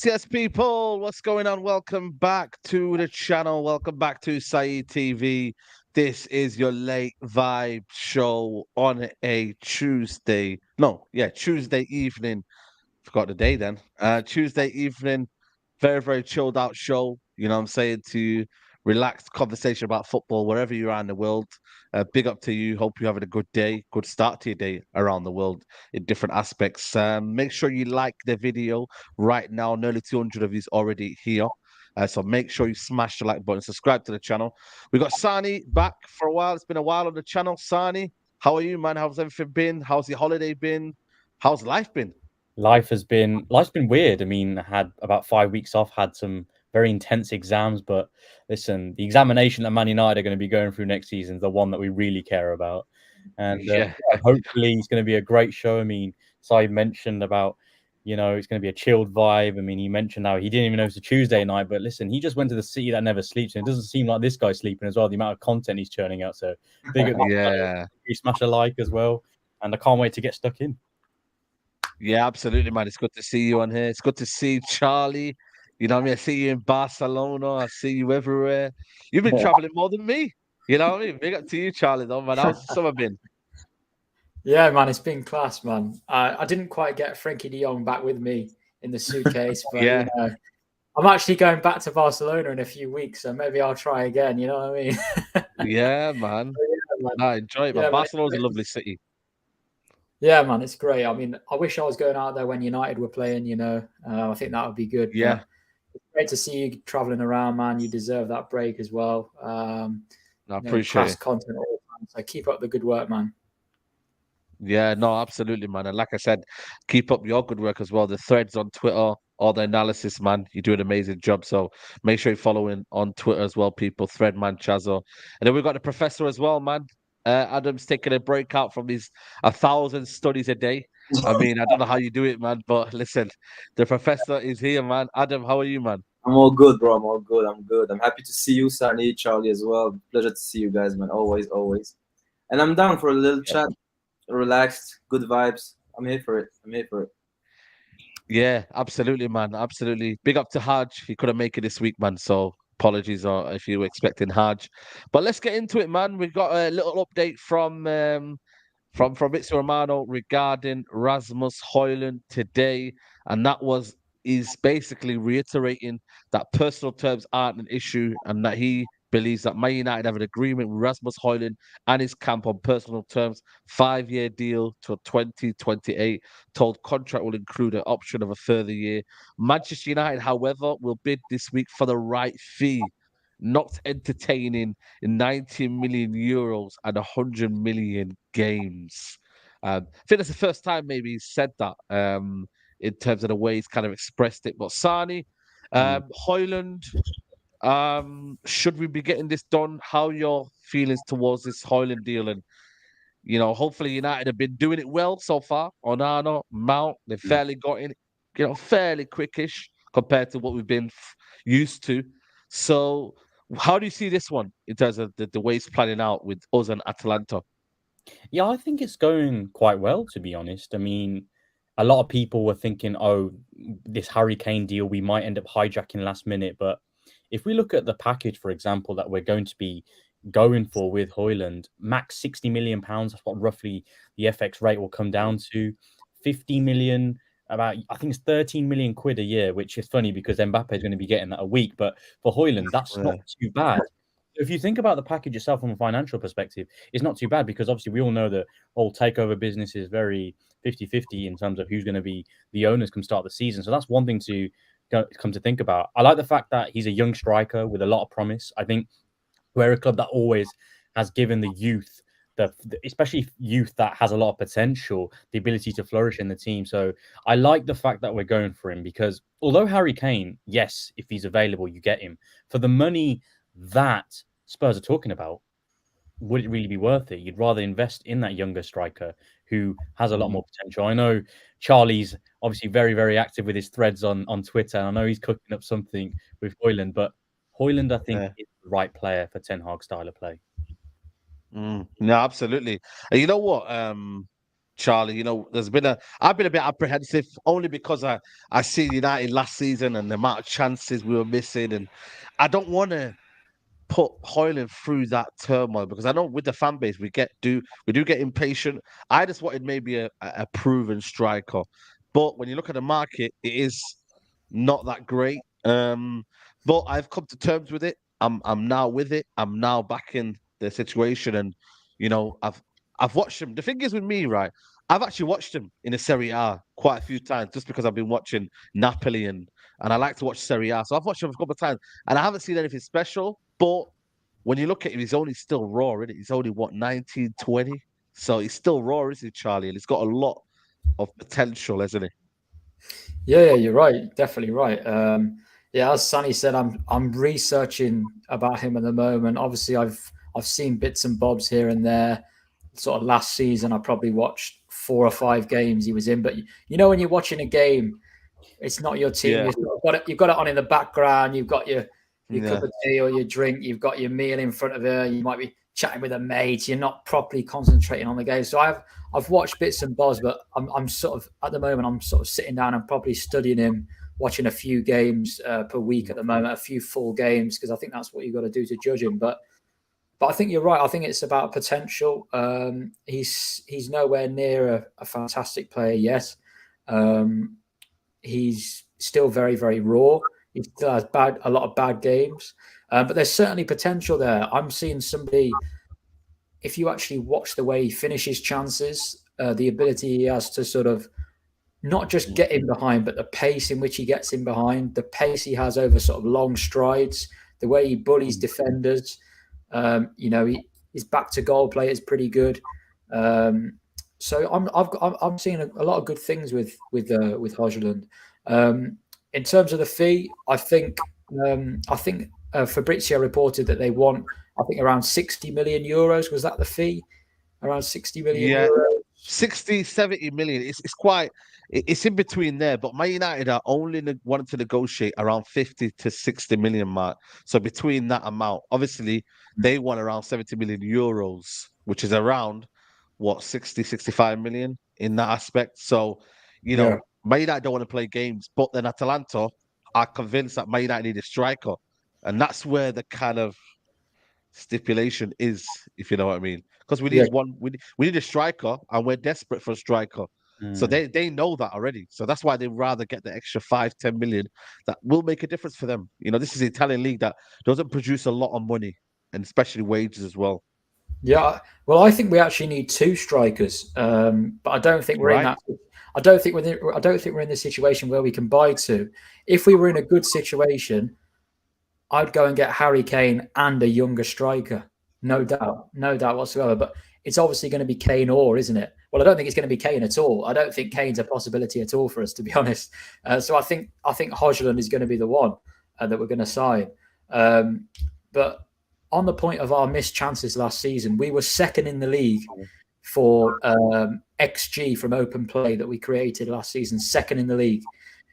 Yes, people, what's going on? Welcome back to the channel. Welcome back to Saeed TV. This is your late vibe show on a Tuesday. No, yeah, Tuesday evening. Forgot the day then. Tuesday evening, very, very chilled out show. You know what I'm saying? To relaxed conversation about football wherever you are in the world. Big up to you. Hope you're having a good day, good start to your day around the world in different aspects. Make sure you like the video right now. Nearly 200 of you already here. So make sure you smash the like button, subscribe to the channel. We got Sani back for a while. It's been a while on the channel. Sani, how are you, man? How's everything been? How's your holiday been? How's life been? Life's been weird. I mean, I had about 5 weeks off, had some very intense exams, but listen, the examination that Man United are going to be going through next season is the one that we really care about. And Yeah. yeah, hopefully it's going to be a great show. I mean, Sai mentioned about, it's going to be a chilled vibe. I mean, he mentioned how he didn't even know it's a Tuesday night, but listen, he just went to the city that never sleeps, and it doesn't seem like this guy's sleeping as well, the amount of content he's churning out. So big up, Yeah. smash a like as well, and I can't wait to get stuck in. Yeah, absolutely, man. It's good to see you on here. It's good to see Charlie. You know what I mean? I see you in Barcelona. I see you everywhere. You've been traveling more than me. You know what I mean? Big up to you, Charlie, though, man. How's the summer been? Yeah, man, it's been class, man. I didn't quite get Frankie de Jong back with me in the suitcase, but Yeah. I'm actually going back to Barcelona in a few weeks, so maybe I'll try again. You know what I mean? Yeah, man. Yeah, man. Nah, enjoy it, man. Yeah, man, Barcelona's a lovely city. yeah, man, it's great. I mean, I wish I was going out there when United were playing. I think that would be good. Yeah. But it's great to see you traveling around, man. You deserve that break as well. I appreciate Class it. content all the time. So keep up the good work, man. Yeah, no, absolutely, man. And like I said, keep up your good work as well. The threads on Twitter, all the analysis, man. You do an amazing job. So make sure you're following on Twitter as well, people. Threadman Chazo. And then we've got the professor as well, man. Adam's taking a break out from his 1,000 studies a day. I mean, I don't know how you do it, man, but listen, the professor is here, man. Adam, how are you, man? I'm all good, bro. I'm all good. I'm good. I'm happy to see you, Sunny, Charlie, as well. Pleasure to see you guys, man. Always, always. And I'm down for a little chat, relaxed, good vibes. I'm here for it. I'm here for it. Yeah, absolutely, man. Absolutely. Big up to Haj. He couldn't make it this week, man. So apologies if you were expecting Haj. But let's get into it, man. We've got a little update from Fabrizio Romano regarding Rasmus Hojlund today, and that was is basically reiterating that personal terms aren't an issue, and that he believes that Man United have an agreement with Rasmus Hojlund and his camp on personal terms, 5-year deal till 2028. Told contract will include an option of a further year. Manchester United, however, will bid this week for the right fee, not entertaining 90 million euros and 100 million games. I think that's the first time maybe he's said that in terms of the way he's kind of expressed it. But Sani, Hojlund, should we be getting this done? How are your feelings towards this Hojlund deal? And, hopefully United have been doing it well so far. Onana, Mount, they've fairly got in, fairly quickish compared to what we've been used to. So, how do you see this one in terms of the way it's planning out with us and Atalanta? Yeah, I think it's going quite well, to be honest. I mean, a lot of people were thinking, oh, this Harry Kane deal, we might end up hijacking last minute. But if we look at the package, for example, that we're going to be going for with Hoyland, max £60 million, that's what roughly the FX rate will come down to. 50 million, about, I think it's 13 million quid a year, which is funny because Mbappe is going to be getting that a week. But for Hoyland, that's not too bad. If you think about the package itself from a financial perspective, it's not too bad because obviously we all know that whole takeover business is very 50-50 in terms of who's going to be the owners come start the season. So that's one thing to come to think about. I like the fact that he's a young striker with a lot of promise. I think we're a club that always has given the youth, especially youth that has a lot of potential, the ability to flourish in the team. So I like the fact that we're going for him because although Harry Kane, yes, if he's available, you get him. For the money that Spurs are talking about, would it really be worth it? You'd rather invest in that younger striker who has a lot more potential. I know Charlie's obviously very, very active with his threads on Twitter. I know he's cooking up something with Hojlund, but Hojlund, I think, is the right player for Ten Hag style of play. No, absolutely. And you know what? Charlie. I've been a bit apprehensive only because I see United last season and the amount of chances we were missing, and I don't want to put Hojlund through that turmoil because I know with the fan base we do get impatient. I just wanted maybe a proven striker, but when you look at the market, it is not that great. But I've come to terms with it. I'm now with it. I'm now back in the situation, and I've watched him. The thing is with me, right? I've actually watched him in a Serie A quite a few times just because I've been watching Napoli and I like to watch Serie A. So I've watched him a couple of times and I haven't seen anything special. But when you look at him, he's only still raw, isn't it? He's only, what, 19, 20? So he's still raw, isn't he, Charlie? And he's got a lot of potential, hasn't he? Yeah, you're right. Definitely right. Yeah, as Sunny said, I'm researching about him at the moment. Obviously, I've seen bits and bobs here and there. Sort of last season, I probably watched 4 or 5 games he was in. But when you're watching a game, it's not your team. Yeah. You've got it on in the background. You've got your Yeah. cup of tea or your drink. You've got your meal in front of her. You might be chatting with a mate. You're not properly concentrating on the game. So I've watched bits and bobs, but I'm sort of at the moment I'm sort of sitting down and probably studying him, watching a few games per week at the moment, a few full games because I think that's what you've got to do to judge him. But I think you're right. I think it's about potential. He's nowhere near a fantastic player yet. He's still very, very raw. He still has a lot of bad games, but there's certainly potential there. I'm seeing somebody. If you actually watch the way he finishes chances, the ability he has to sort of not just get in behind, but the pace in which he gets in behind, the pace he has over sort of long strides, the way he bullies defenders. His back to goal play is pretty good. So I'm seeing a lot of good things with Hojlund. In terms of the fee, I think Fabrizio reported that they want, I think, around 60 million euros. Was that the fee? Around 60 million euros? 60, 70 million. It's in between there, but Man United are only wanting to negotiate around 50 to 60 million mark. So between that amount, obviously they want around 70 million euros, which is around 60, 65 million in that aspect. So, Man United don't want to play games, but then Atalanta are convinced that Man United need a striker. And that's where the kind of stipulation is, if you know what I mean. Because we need we need a striker, and we're desperate for a striker. So they know that already. So that's why they'd rather get the extra 5-10 million that will make a difference for them. This is the Italian league that doesn't produce a lot of money, and especially wages as well. Yeah, well, I think we actually need 2 strikers, but I don't think we're in that. I don't think we're in the situation where we can buy 2. If we were in a good situation, I'd go and get Harry Kane and a younger striker, no doubt whatsoever. But it's obviously going to be Kane isn't it? Well, I don't think it's going to be Kane at all. I don't think Kane's a possibility at all for us, to be honest. So I think Hojlund is going to be the one that we're going to sign. But on the point of our missed chances last season, we were second in the league for XG from open play that we created last season, second in the league.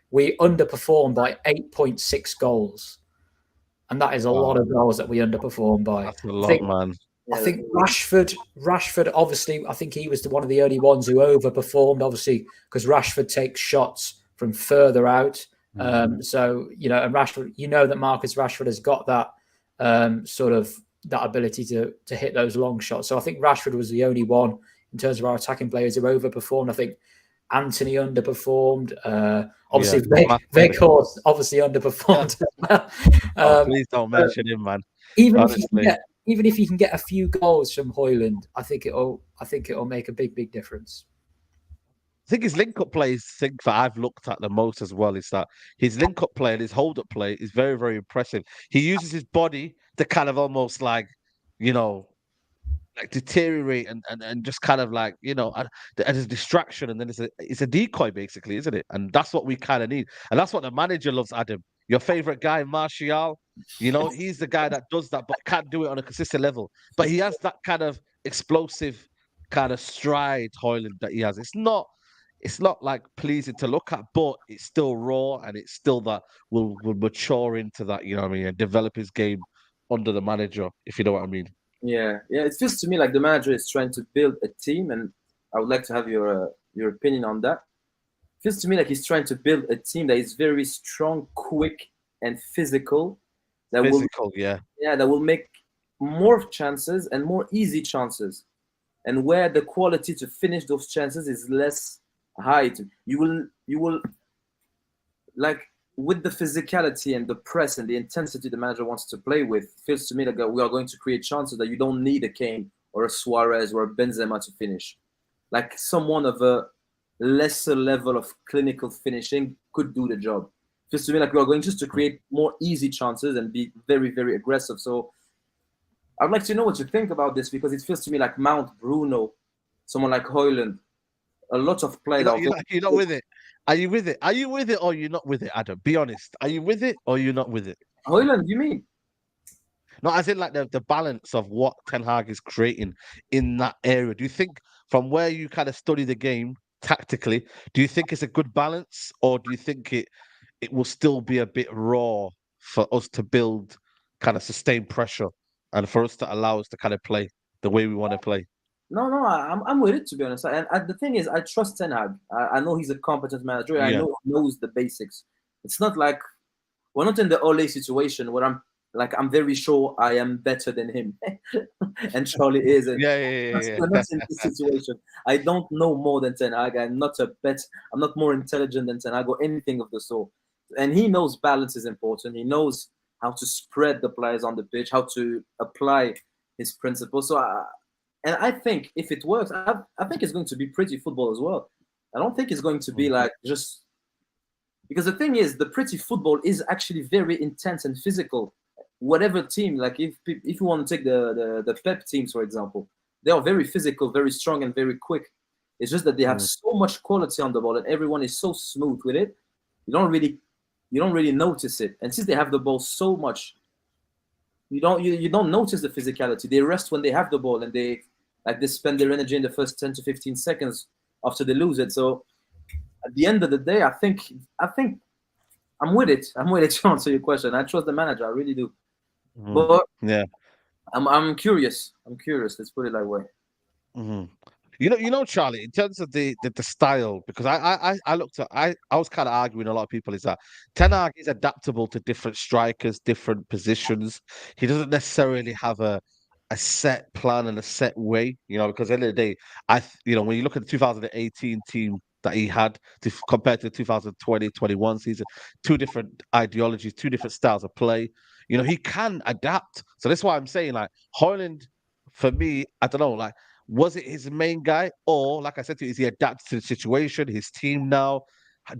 We underperformed by 8.6 goals. And that is a lot of goals that we underperformed by. That's a lot, man. I think Rashford, obviously, I think he was one of the only ones who overperformed, obviously, because Rashford takes shots from further out. So, and Rashford, that Marcus Rashford has got that sort of that ability to hit those long shots. So I think Rashford was the only one in terms of our attacking players who overperformed. I think Anthony underperformed. Obviously, Weghorst obviously underperformed. Please don't mention him, man. Even if you can get a few goals from Hojlund, I think it'll make a big difference. I think his link-up play is the thing that I've looked at the most as well. Is that his link-up play and his hold-up play is very, very impressive. He uses his body to kind of almost like deteriorate and just kind of as a distraction, and then it's a decoy basically, isn't it? And that's what we kind of need, and that's what the manager loves. Adam, your favorite guy, Martial, he's the guy that does that, but can't do it on a consistent level. But he has that kind of explosive kind of stride, Hojlund, that he has. It's not like pleasing to look at, but it's still raw, and it's still that will mature into that, and develop his game under the manager, if you know what I mean. Yeah. It feels to me like the manager is trying to build a team, and I would like to have your opinion on that. Feels to me like he's trying to build a team that is very strong, quick, and physical. That will make more chances and more easy chances, and where the quality to finish those chances is less high. You will like with the physicality and the press and the intensity the manager wants to play with. Feels to me like we are going to create chances that you don't need a Kane or a Suarez or a Benzema to finish. Like someone of a lesser level of clinical finishing could do the job. Feels to me like we are going just to create more easy chances and be very, very aggressive. So I'd like to know what you think about this, because it feels to me like Mount, Bruno, someone like Hojlund, a lot of players. You're not with it. Are you with it? Are you with it or you're not with it, Adam? Be honest. Are you with it or you're not with it? Hojlund, you mean? No, as in like the balance of what Ten Hag is creating in that area. Do you think from where you kind of study the game tactically, do you think it's a good balance, or do you think it will still be a bit raw for us to build kind of sustained pressure and for us to allow us to kind of play the way we want to play? No, I'm with it, to be honest. And the thing is, I trust Ten Hag. I know he's a competent manager. I know he knows the basics. It's not like we're not in the Ole situation where I'm very sure I am better than him, and Charlie is. And we're not in this situation. I don't know more than Ten Hag. I'm not more intelligent than Ten Hag or anything of the sort. And he knows balance is important. He knows how to spread the players on the pitch, how to apply his principles. So and I think if it works, I think it's going to be pretty football as well. I don't think it's going to be like just because the thing is, the pretty football is actually very intense and physical. Whatever team, like if you want to take the Pep teams, for example, they are very physical, very strong, and very quick. It's just that they have so much quality on the ball, and everyone is so smooth with it. You don't really notice it. And since they have the ball so much, you don't notice the physicality. They rest when they have the ball, and they spend their energy in the first 10 to 15 seconds after they lose it. So at the end of the day, I think I'm with it. I'm with it to answer your question. I trust the manager. I really do. But I'm curious. Let's put it that way. You know, Charlie, in terms of the style, because I looked at I was kind of arguing a lot of people is that Ten Hag is adaptable to different strikers, different positions. He doesn't necessarily have a set plan and a set way, because at the end of the day, when you look at the 2018 team that he had compared to the 2020-21 season, two different ideologies, two different styles of play. He can adapt. So that's why I'm saying, like, Hojlund, for me, I don't know, like, was it his main guy, or like I said to you, is he adapted to the situation, his team now?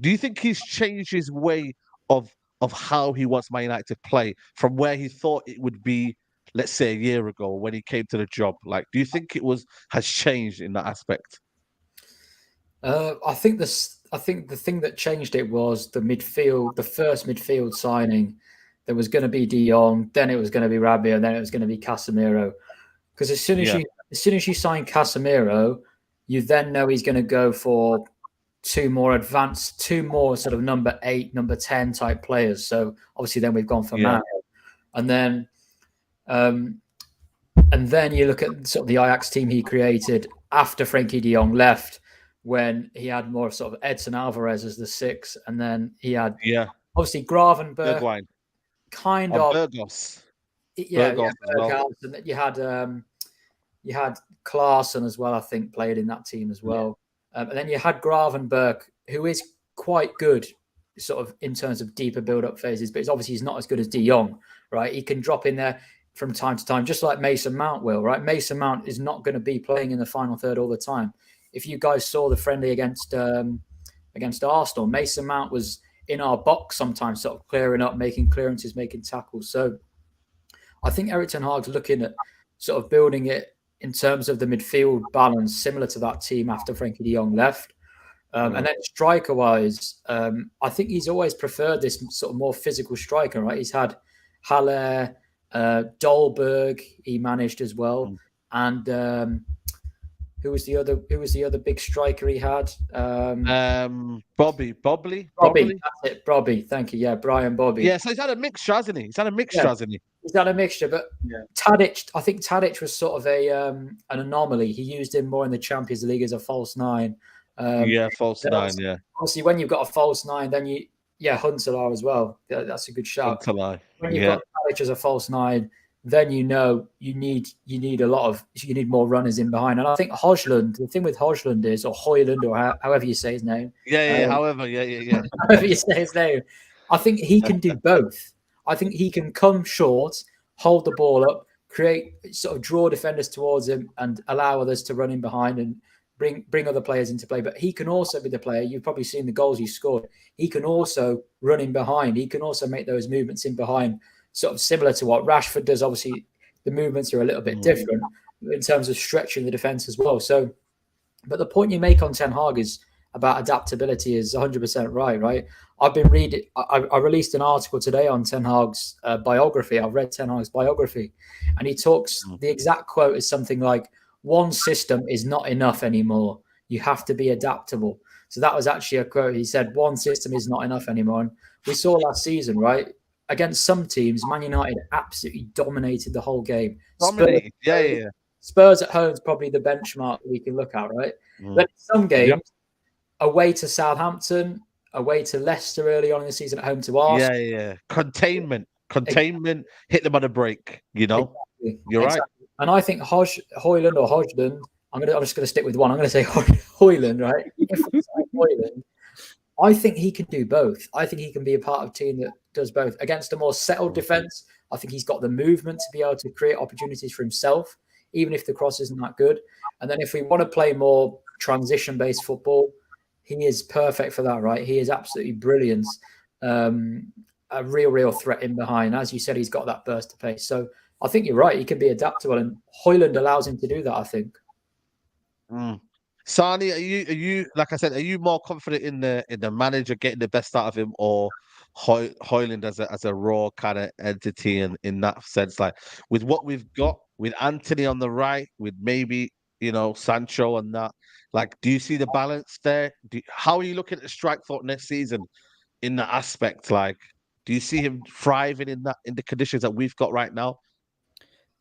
Do you think he's changed his way of how he wants Man United to play from where he thought it would be, let's say, a year ago when he came to the job? Like, do you think has changed in that aspect? I think the thing that changed it was the first midfield signing. There was going to be De Jong, then it was going to be Rabiot, and then it was going to be Casemiro. Because as soon as you sign Casemiro, you then know he's going to go for two more sort of number 8, number 10 type players. So obviously then we've gone for Mario. And then you look at sort of the Ajax team he created after Frankie de Jong left, when he had more sort of Edson Alvarez as the 6, and then he had obviously Gravenberch, kind of Burgos. Burgos well. And you had Klaassen as well, I think, played in that team as well. And then you had Gravenberch, who is quite good sort of in terms of deeper build-up phases, but he's not as good as De Jong, right? He can drop in there from time to time, just like Mason Mount will, right? Mason Mount is not going to be playing in the final third all the time. If you guys saw the friendly against Arsenal, Mason Mount was in our box sometimes, sort of clearing up, making clearances, making tackles. So I think Erik ten Hag's looking at sort of building it in terms of the midfield balance, similar to that team after Frankie de Jong left. And then striker-wise, I think he's always preferred this sort of more physical striker, right? He's had Haller, Dolberg, he managed as well. And who was the other big striker he had? Bobby. That's it, Bobby. Thank you. Yeah, Brian Bobby. Yeah, so he's had a mixture, hasn't he? He's done a mixture, but Tadic, I think Tadic was sort of an anomaly. He used him more in the Champions League as a false nine. False nine. Yeah, obviously, when you've got a false nine, then Huntelaar as well. That's a good shout. Huntelaar. When you've got Tadic as a false nine, then you need more runners in behind. And I think Hojlund, the thing with Hojlund is, or Hojlund, or however you say his name. However you say his name, I think he can do both. I think he can come short, hold the ball up, sort of draw defenders towards him, and allow others to run in behind and bring other players into play. But he can also be the player. You've probably seen the goals he scored. He can also run in behind. He can also make those movements in behind, sort of similar to what Rashford does. Obviously, the movements are a little bit different in terms of stretching the defense as well. So, but the point you make on Ten Hag is about adaptability is 100% right? I've been reading, I released an article today on Ten Hag's biography. I've read Ten Hag's biography, and he talks, the exact quote is something like, one system is not enough anymore. You have to be adaptable. So that was actually a quote. He said, one system is not enough anymore. And we saw last season, right? Against some teams, Man United absolutely dominated the whole game. Dominated. Spurs at home is probably the benchmark we can look at, right? But some games, away to Southampton, away to Leicester early on in the season, at home to Arsenal. Containment. Hit them on a break, Exactly. You're right. And I think Hojlund or Hojlund, I'm just going to stick with one. I'm going to say Hojlund, right? Hojlund, I think he can do both. I think he can be a part of a team that does both. Against a more settled defense, I think he's got the movement to be able to create opportunities for himself, even if the cross isn't that good. And then if we want to play more transition-based football, he is perfect for that, right? He is absolutely brilliant. A real threat in behind. As you said, he's got that burst of pace. So I think you're right. He can be adaptable, and Hojlund allows him to do that, I think. Sani, are you like I said, are you more confident in the manager getting the best out of him, or Hojlund as a raw kind of entity in that sense? Like with what we've got with Anthony on the right, with maybe Sancho and that. Like, do you see the balance there? How are you looking at strike thought next season in that aspect? Like, do you see him thriving in the conditions that we've got right now?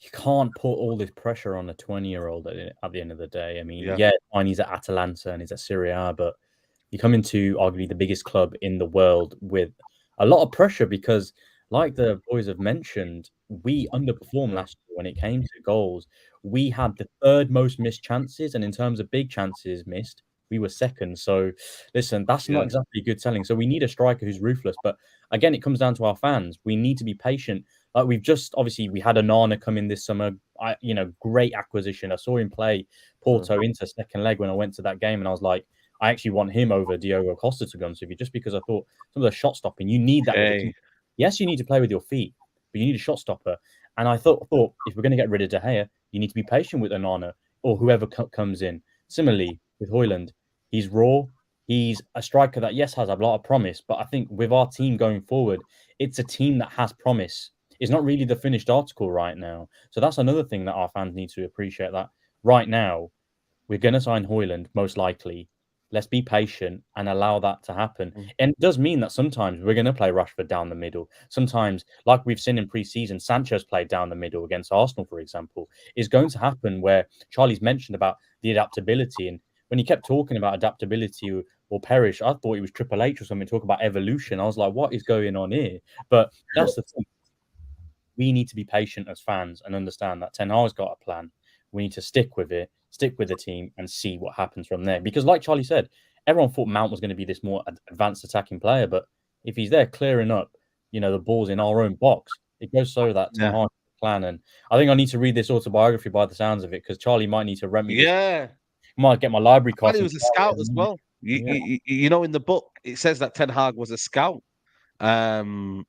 You can't put all this pressure on a 20-year-old at the end of the day. I mean, fine, he's at Atalanta and he's at Serie A, but you come into arguably the biggest club in the world with a lot of pressure because, like the boys have mentioned, we underperformed last year when it came to goals. We had the third most missed chances, and in terms of big chances missed, we were second. So, listen, that's not exactly good selling. So we need a striker who's ruthless. But again, it comes down to our fans. We need to be patient. Like we had Onana come in this summer. Great acquisition. I saw him play Porto into second leg when I went to that game, and I was like, I actually want him over Diogo Costa, to be honest with you, just because I thought some of the shot stopping, you need that. Yes, you need to play with your feet, but you need a shot stopper. And I thought if we're going to get rid of De Gea, you need to be patient with Onana or whoever comes in. Similarly with Hojlund, he's raw. He's a striker that, yes, has a lot of promise, but I think with our team going forward, it's a team that has promise. It's not really the finished article right now. So that's another thing that our fans need to appreciate, that right now, we're going to sign Hojlund, most likely. Let's be patient and allow that to happen. And it does mean that sometimes we're going to play Rashford down the middle. Sometimes, like we've seen in pre-season, Sanchez played down the middle against Arsenal, for example. It's going to happen where Charlie's mentioned about the adaptability. And when he kept talking about adaptability or perish, I thought it was Triple H or something, talk about evolution. I was like, what is going on here? But that's the thing. We need to be patient as fans and understand that Ten Hag's got a plan. We need to stick with it, stick with the team, and see what happens from there. Because like Charlie said, everyone thought Mount was going to be this more advanced attacking player, but if he's there clearing up, the balls in our own box, it goes so that Ten Hag plan. And I think I need to read this autobiography by the sounds of it, because Charlie might need to rent me. Might get my library card. He was a scout as well. In the book it says that Ten Hag was a scout. And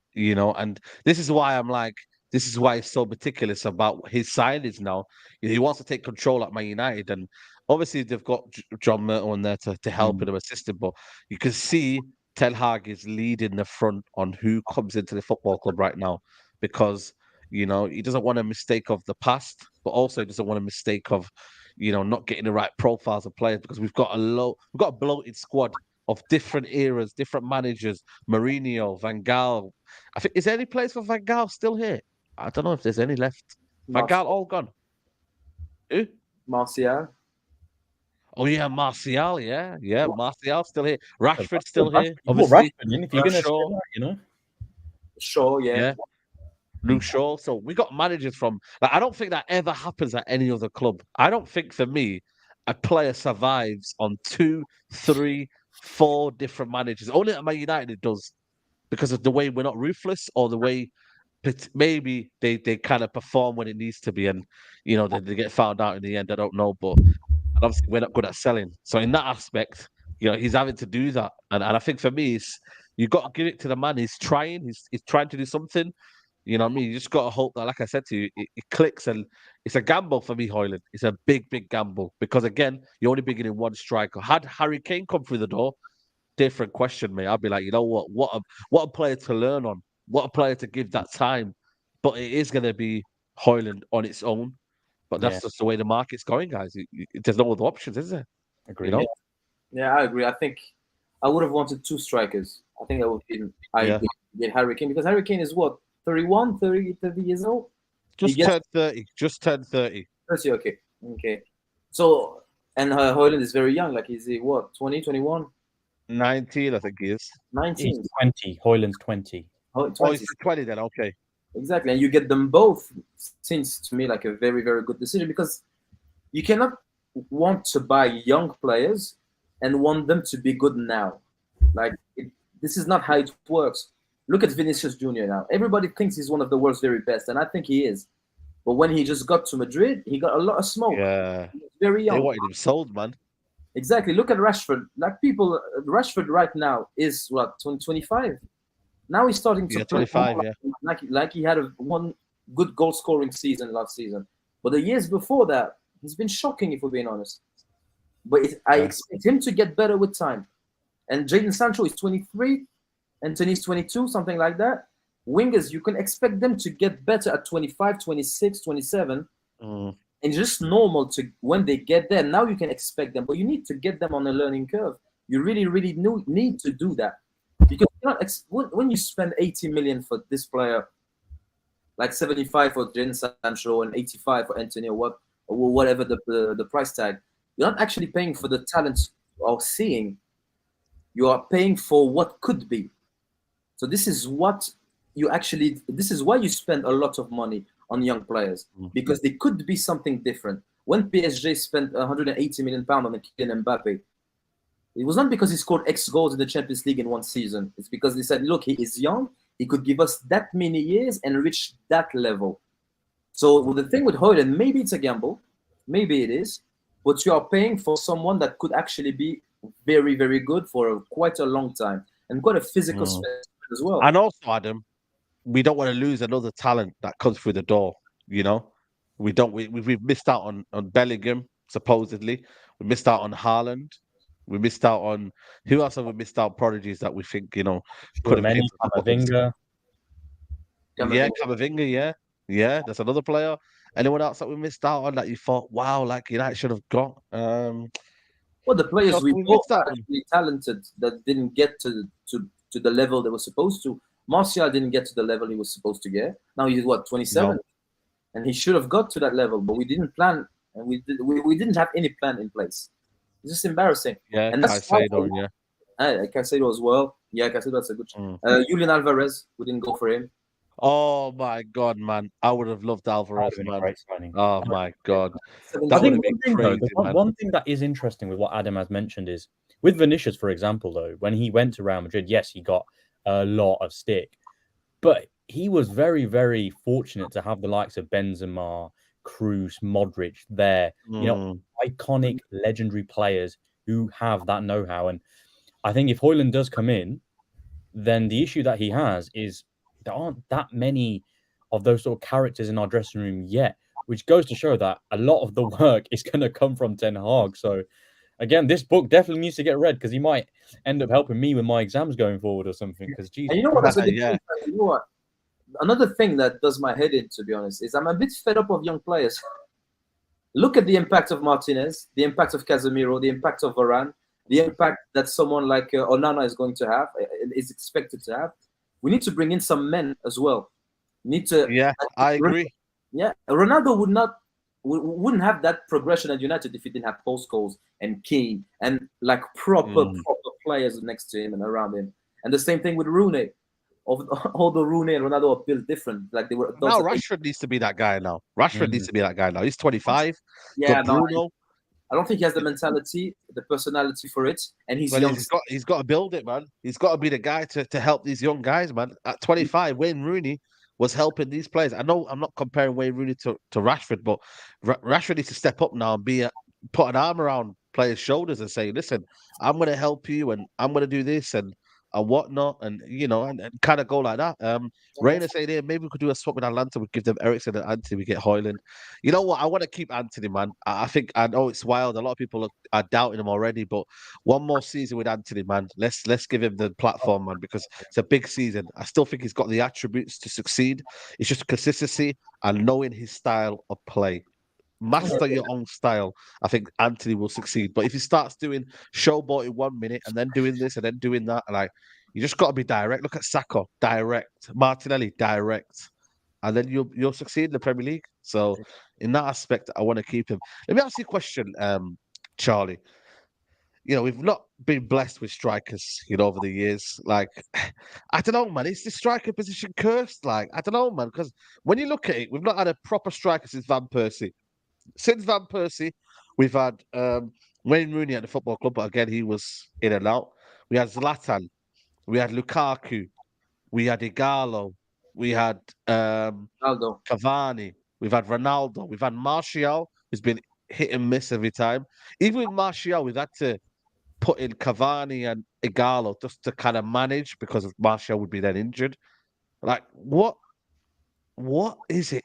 this is why I'm like, this is why he's so meticulous about his signings now. He wants to take control at Man United, and obviously they've got John Myrtle in there to help him assist him. But you can see Ten Hag is leading the front on who comes into the football club right now, because he doesn't want a mistake of the past, but also he doesn't want a mistake of not getting the right profiles of players, because we've got a bloated squad of different eras, different managers. Mourinho, Van Gaal. I think, is there any place for Van Gaal still here? I don't know if there's any left. Van Gaal all gone. Who? Martial. Oh yeah, Martial. Yeah, Martial still here. Rashford still here. You put Obviously, Rashford in if you're going to Shaw. that, you know. Sure, yeah. Yeah, Luke Shaw. So we got managers from. Like, I don't think that ever happens at any other club. I don't think for me, a player survives on 2, 3, 4 different managers. Only at Man United it does because of the way we're not ruthless or the way maybe they kind of perform when it needs to be, and they get found out in the end. I don't know, but and obviously we're not good at selling. So in that aspect, he's having to do that, and I think for me, you got to give it to the man. He's trying. He's trying to do something. You know what I mean? You just got to hope that, like I said to you, it clicks, and it's a gamble for me, Hojlund. It's a big, big gamble because again, you're only bringing in one striker. Had Harry Kane come through the door, different question, mate. I'd be like, you know what a player to learn on, what a player to give that time. But it is going to be Hojlund on its own. But that's just the way the market's going, guys. There's no other options, is there? Agree. You know? Yeah, I agree. I think I would have wanted 2 strikers. I think I would get Harry Kane because Harry Kane is what, 31, 30 years old? Just turned 30. Just turned 30. 30, okay. So, and Hojlund is very young. Like, is he what, 20, 21? 19, I think he is. 19. He's 20. Hojlund's 20. Oh, he's 20 then, okay. Exactly. And you get them both. Seems to me like a very, very good decision because you cannot want to buy young players and want them to be good now. Like, this is not how it works. Look at Vinicius Jr. now. Everybody thinks he's one of the world's very best, and I think he is. But when he just got to Madrid, he got a lot of smoke. Yeah. He was very young. They wanted him sold, man. Exactly. Look at Rashford. Like, Rashford right now is what, 25? Now he's starting to play 25, like he had one good goal scoring season last season. But the years before that, he's been shocking, if we're being honest. But I expect him to get better with time. And Jadon Sancho is 23, Anthony's 22, something like that. Wingers, you can expect them to get better at 25, 26, 27. And just normal to when they get there. Now you can expect them, but you need to get them on a learning curve. You really, really need to do that. Because when you spend 80 million for this player, like 75 for Jadon Sancho and 85 for Anthony or whatever the price tag, you're not actually paying for the talent or seeing. You are paying for what could be. So this is why you spend a lot of money on young players, because they could be something different. When PSG spent 180 million pounds on Kylian Mbappe, it was not because he scored X goals in the Champions League in one season. It's because they said, look, he is young. He could give us that many years and reach that level. So the thing with Hojlund, maybe it's a gamble. Maybe it is. But you are paying for someone that could actually be very, very good for quite a long time and got a physical specimen as well. And also, Adam, we don't want to lose another talent that comes through the door. We don't. We've missed out on Bellingham, supposedly. We missed out on Haaland. We missed out on who else have we missed out? Prodigies that we think could have been. Camavinga. Yeah, Camavinga. Yeah, that's another player. Anyone else that we missed out on that you thought, wow, like United should have got? Well, the players we both actually talented that didn't get to the level they were supposed to. Martial didn't get to the level he was supposed to get. Now he's 27, and he should have got to that level, but we didn't plan, and we didn't have any plan in place. It's just embarrassing. Yeah, and that's Caicedo, Caicedo as well. Yeah, Caicedo's a good. Julian Alvarez, we didn't go for him. Oh my God, man! I would have loved Alvarez, man. Oh my God, I think one thing that is interesting with what Adam has mentioned is with Vinicius, for example, though, when he went to Real Madrid, yes, he got a lot of stick, but he was very, very fortunate to have the likes of Benzema, Kroos, Modric there. Iconic, legendary players who have that know-how. And I think if Hojlund does come in, then the issue that he has is there aren't that many of those sort of characters in our dressing room yet, which goes to show that a lot of the work is going to come from Ten Hag. So, again, this book definitely needs to get read because he might end up helping me with my exams going forward or something. Because, and you know what? You know what? Another thing that does my head in, to be honest, is I'm a bit fed up of young players. Look at the impact of Martinez, the impact of Casemiro, the impact of Varane, the impact that someone like Onana is going to have, is expected to have. We need to bring in some men as well. Need to. Yeah, I agree. Yeah, Ronaldo wouldn't have that progression at United if he didn't have Paul Scholes and Keane and like proper players next to him and around him. And the same thing with Rooney. Although Rooney and Ronaldo are built different, like they were. Now Rashford needs to be that guy now. Rashford needs to be that guy now. He's 25. Yeah, got Bruno. I don't think he has the mentality, the personality for it, and he's young. He's got to build it, man. He's got to be the guy to help these young guys, man. At 25, Wayne Rooney was helping these players. I know I'm not comparing Wayne Rooney to Rashford, but Rashford needs to step up now and put an arm around players' shoulders and say, listen, I'm going to help you and I'm going to do this and whatnot, and and kind of go like that. Rainer saying here, maybe we could do a swap with Atlanta. We give them Eriksen and Antony. We get Hojlund. You know what? I want to keep Antony, man. I think I know it's wild. A lot of people are doubting him already, but one more season with Antony, man. Let's give him the platform, man, because it's a big season. I still think he's got the attributes to succeed. It's just consistency and knowing his style of play. Master your own style. I think Antony will succeed. But if he starts doing showboating 1 minute and then doing this and then doing that, like you just got to be direct. Look at Saka, direct. Martinelli, direct, and then you'll succeed in the Premier League. So in that aspect, I want to keep him. Let me ask you a question, Charlie. We've not been blessed with strikers, over the years. Like, I don't know, man. Is the striker position cursed? Like, I don't know, man. Because when you look at it, we've not had a proper striker since Van Persie. Since Van Persie, we've had Wayne Rooney at the football club, but again, he was in and out. We had Zlatan, we had Lukaku, we had Igalo, we had Cavani, we've had Ronaldo, we've had Martial, who's been hit and miss every time. Even with Martial, we've had to put in Cavani and Igalo just to kind of manage because Martial would be then injured. Like, what is it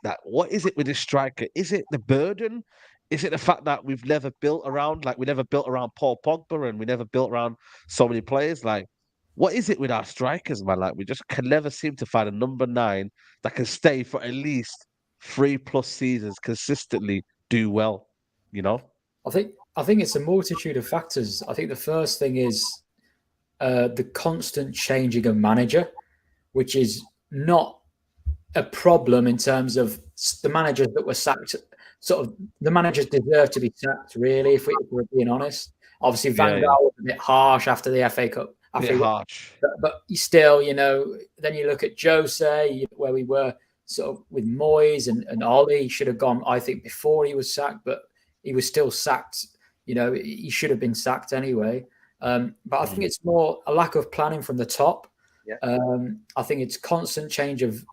with this striker? Is it the burden? Is it the fact that we've never built around, we never built around Paul Pogba and we never built around so many players? Like, what is it with our strikers, man? Like, we just can never seem to find a number 9 that can stay for at least 3+ seasons consistently, do well, I think it's a multitude of factors. I think the first thing is the constant changing of manager, which is not a problem in terms of the managers that were sacked. Sort of the managers deserve to be sacked, really, if we're being honest. Obviously, Van Gaal was a bit harsh after the FA Cup. But still, then you look at Jose, where we were sort of with Moyes and Ollie. Should have gone, I think, before he was sacked, but he was still sacked. He should have been sacked anyway. But I think it's more a lack of planning from the top. Yeah. I think it's constant change of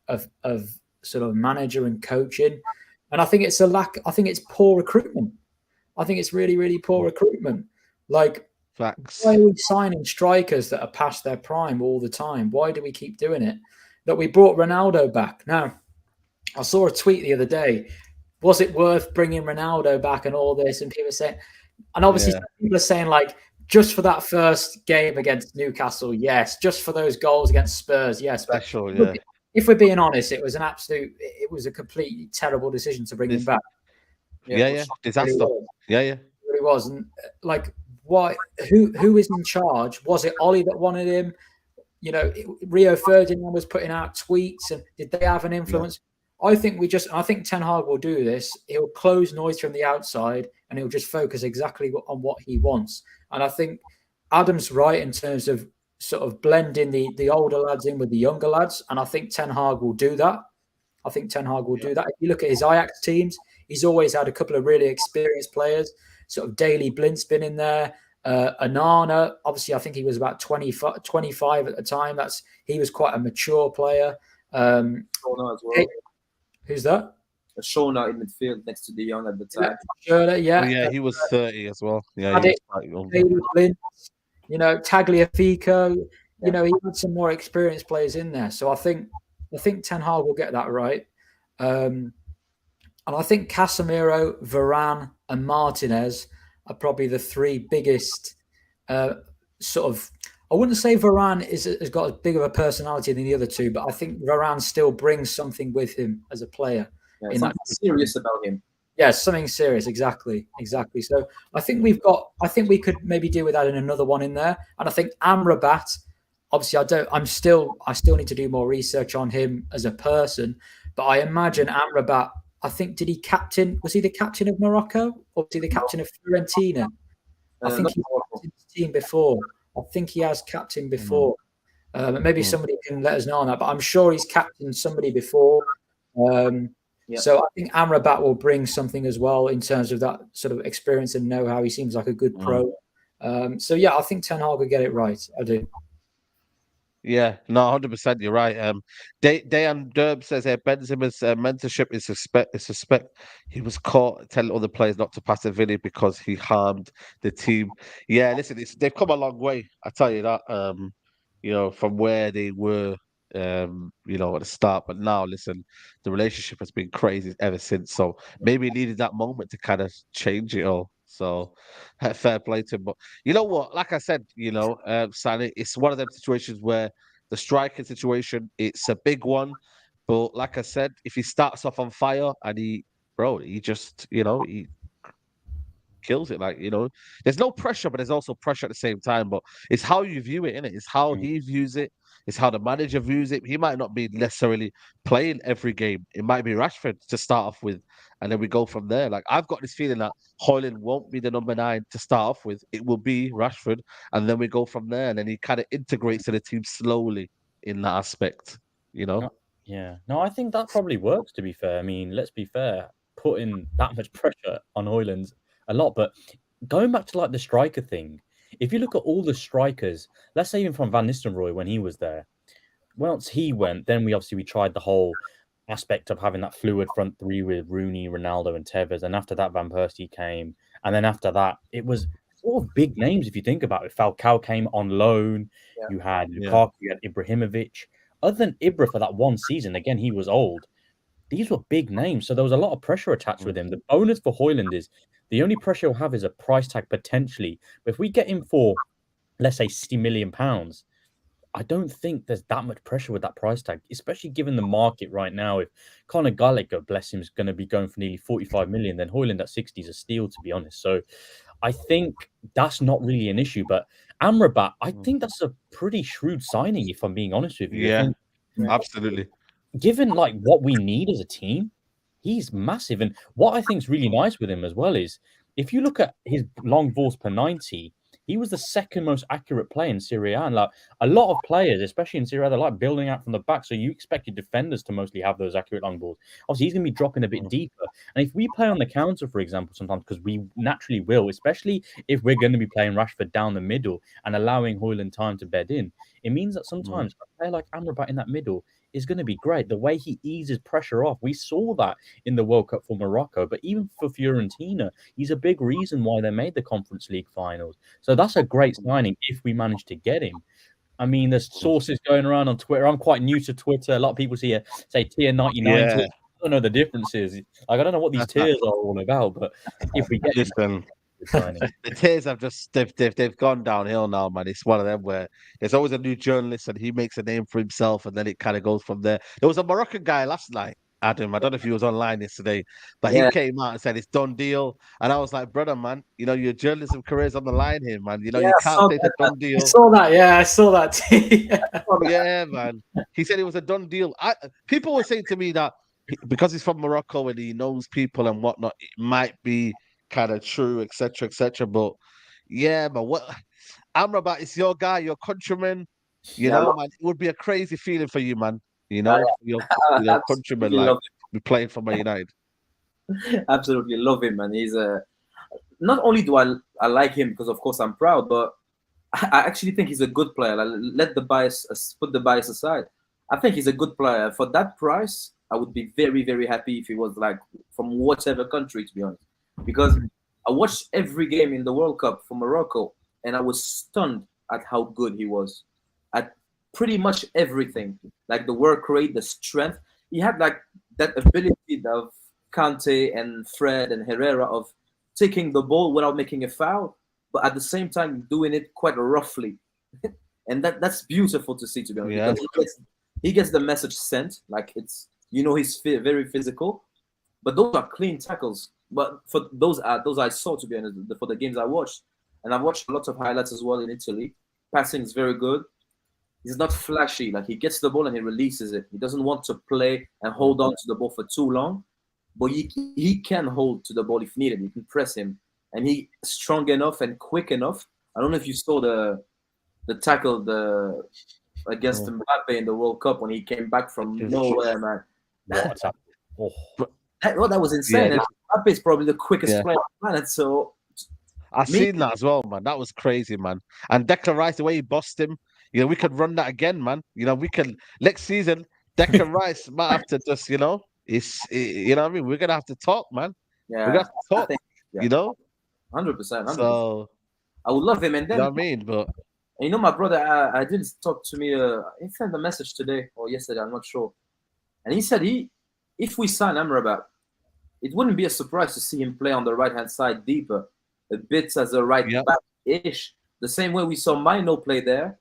sort of manager and coaching, and I think it's I think it's poor recruitment. I think it's really, really poor recruitment. Like, facts. Why are we signing strikers that are past their prime all the time? Why do we keep doing it? That we brought Ronaldo back. Now, I saw a tweet the other day. Was it worth bringing Ronaldo back and all this? And people are saying, and obviously people are saying like, just for that first game against Newcastle, yes. Just for those goals against Spurs, yes. Special, yeah. If we're being honest, it was a completely terrible decision to bring him back. Yeah. Disaster. It really was. And like, why? Who is in charge? Was it Ollie that wanted him? Rio Ferdinand was putting out tweets, and did they have an influence? Yeah. I think Ten Hag will do this. He'll close noise from the outside, and he'll just focus exactly on what he wants. And I think Adam's right in terms of sort of blending the older lads in with the younger lads. And I think Ten Hag will do that. Do that. If you look at his Ajax teams, he's always had a couple of really experienced players. Sort of Daley Blint's been in there. Anana, obviously, I think he was about 25 at the time. He was quite a mature player. Shona as well. Who's that? Shona in midfield next to De Jong at the time. Yeah, he was 30 as well. Yeah, he was quite young. Blint, Tagliafico. He had some more experienced players in there. So I think Ten Hag will get that right. And I think Casemiro, Varane, and Martinez are probably the 3 biggest sort of. I wouldn't say Varane has got as big of a personality than the other 2, but I think Varane still brings something with him as a player. Yeah, something serious about him. Yeah, something serious. Exactly. So I think we could maybe do with adding another one in there. And I think Amrabat, obviously I still need to do more research on him as a person, but I imagine Amrabat, I think, was he the captain of Morocco or was he the captain of Fiorentina? I think he's captained his team before. I think he has captained before. Maybe somebody can let us know on that, but I'm sure he's captained somebody before. So I think Amrabat will bring something as well in terms of that sort of experience and know-how. He seems like a good pro. So yeah, I think Ten Hag will get it right. I do. Yeah, no, 100%. You're right. Dayan Derb says here Benzema's mentorship is suspect. He was caught telling other players not to pass the video because he harmed the team. Yeah, listen, they've come a long way. I tell you that. From where they were, at the start. But now, listen, the relationship has been crazy ever since. So maybe he needed that moment to kind of change it all. So fair play to him. But you know what? Like I said, Sani, it's one of them situations where the striking situation, it's a big one. But like I said, if he starts off on fire and he just, he kills it. There's no pressure, but there's also pressure at the same time. But it's how you view it, innit? It's how he views it. It's how the manager views it. He might not be necessarily playing every game. It might be Rashford to start off with, and then we go from there. Like I've got this feeling that Hojlund won't be the number 9 to start off with. It will be Rashford, and then we go from there. And then he kind of integrates to the team slowly in that aspect. No, I think that probably works. To be fair, I mean, let's be fair. Putting that much pressure on Hojlund's a lot, but going back to like the striker thing, if you look at all the strikers, let's say even from Van Nistelrooy when he was there, once he went, then we tried the whole aspect of having that fluid front three with Rooney, Ronaldo, and Tevez, and after that Van Persie came, and then after that it was sort of big names if you think about it. Falcao came on loan, you had Lukaku, you had Ibrahimovic. Other than Ibra for that one season, again he was old. These were big names, so there was a lot of pressure attached with him. The bonus for Hojlund is the only pressure he'll have is a price tag potentially. But if we get him for, let's say, £60 million, I don't think there's that much pressure with that price tag, especially given the market right now. If Conor Gallagher, bless him, is going to be going for nearly 45 million, then Hojlund at 60 is a steal, to be honest. So I think that's not really an issue. But Amrabat, I think that's a pretty shrewd signing, if I'm being honest with you. Yeah, absolutely. Given like what we need as a team, he's massive. And what I think is really nice with him as well is if you look at his long balls per 90, he was the second most accurate player in Serie A. And like a lot of players, especially in Serie A, they like building out from the back. So you expect your defenders to mostly have those accurate long balls. Obviously, he's going to be dropping a bit deeper. And if we play on the counter, for example, sometimes, because we naturally will, especially if we're going to be playing Rashford down the middle and allowing Hojlund time to bed in, it means that sometimes a player like Amrabat in that middle is going to be great. The way he eases pressure off, we saw that in the World Cup for Morocco, but even for Fiorentina, he's a big reason why they made the Conference League finals. So that's a great signing if we manage to get him. I mean, there's sources going around on Twitter. I'm quite new to Twitter. A lot of people say tier 99. Yeah. I don't know the differences. Like, I don't know what these tiers are all about, but if we get him, the tiers have just they've gone downhill now, man. It's one of them where there's always a new journalist and he makes a name for himself, and then it kind of goes from there. There was a Moroccan guy last night, Adam. I don't know if he was online yesterday, but he came out and said it's done deal. And I was like, brother, man, your journalism career is on the line here, man. You can't say it's a done deal. I saw that. Yeah, I saw that. Yeah, man. He said it was a done deal. People were saying to me that because he's from Morocco and he knows people and whatnot, it might be kind of true, etc. But yeah, man, Amrabat is your guy, your countryman. Man, it would be a crazy feeling for you, man. Your countryman like be playing for Man United. Absolutely love him, man. He's not only do I like him because of course I'm proud, but I actually think he's a good player. Let the bias put the bias aside. I think he's a good player. For that price, I would be very, very happy if he was like from whatever country, to be honest. Because I watched every game in the World Cup for Morocco, and I was stunned at how good he was at pretty much everything. Like the work rate, the strength. He had like that ability of Kante and Fred and Herrera of taking the ball without making a foul, but at the same time doing it quite roughly. And that's beautiful to see, to be honest. Because he gets the message sent. Like it's, he's very physical, but those are clean tackles. But for those I saw, to be honest, for the games I watched, and I've watched a lot of highlights as well in Italy. Passing is very good. He's not flashy. Like, he gets the ball and he releases it. He doesn't want to play and hold on to the ball for too long. But he can hold to the ball if needed. You can press him. And he's strong enough and quick enough. I don't know if you saw the tackle against Mbappe in the World Cup when he came back from nowhere, man. What a tackle. That was insane. Yeah, Mbappe is probably the quickest player on the planet. So I've seen that as well, man. That was crazy, man. And Declan Rice, the way he bossed him, we could run that again, man. We can next season. Declan Rice might have to just, you know what I mean. We're gonna have to talk, man. Yeah, we're gonna have to talk. 100%. So I would love him, and then you know what I mean. But my brother, I did talk to me. He sent a message today or yesterday. I'm not sure, and he said if we sign Amrabat, it wouldn't be a surprise to see him play on the right hand side deeper, a bit as a right back ish, the same way we saw Mino play there,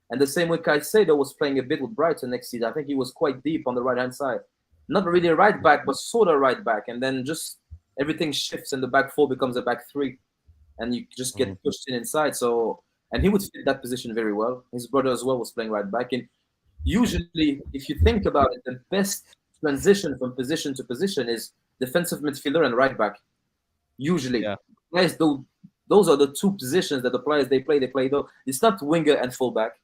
and the same way Caicedo was playing a bit with Brighton next season. I think he was quite deep on the right hand side, not really a right back, but sort of right back, and then just everything shifts and the back four becomes a back three, and you just get pushed inside. So, and he would fit that position very well. His brother as well was playing right back, and usually, if you think about it, the best transition from position to position is defensive midfielder and right back. Usually, players those are the two positions that the players they play. Though it's not winger and fullback,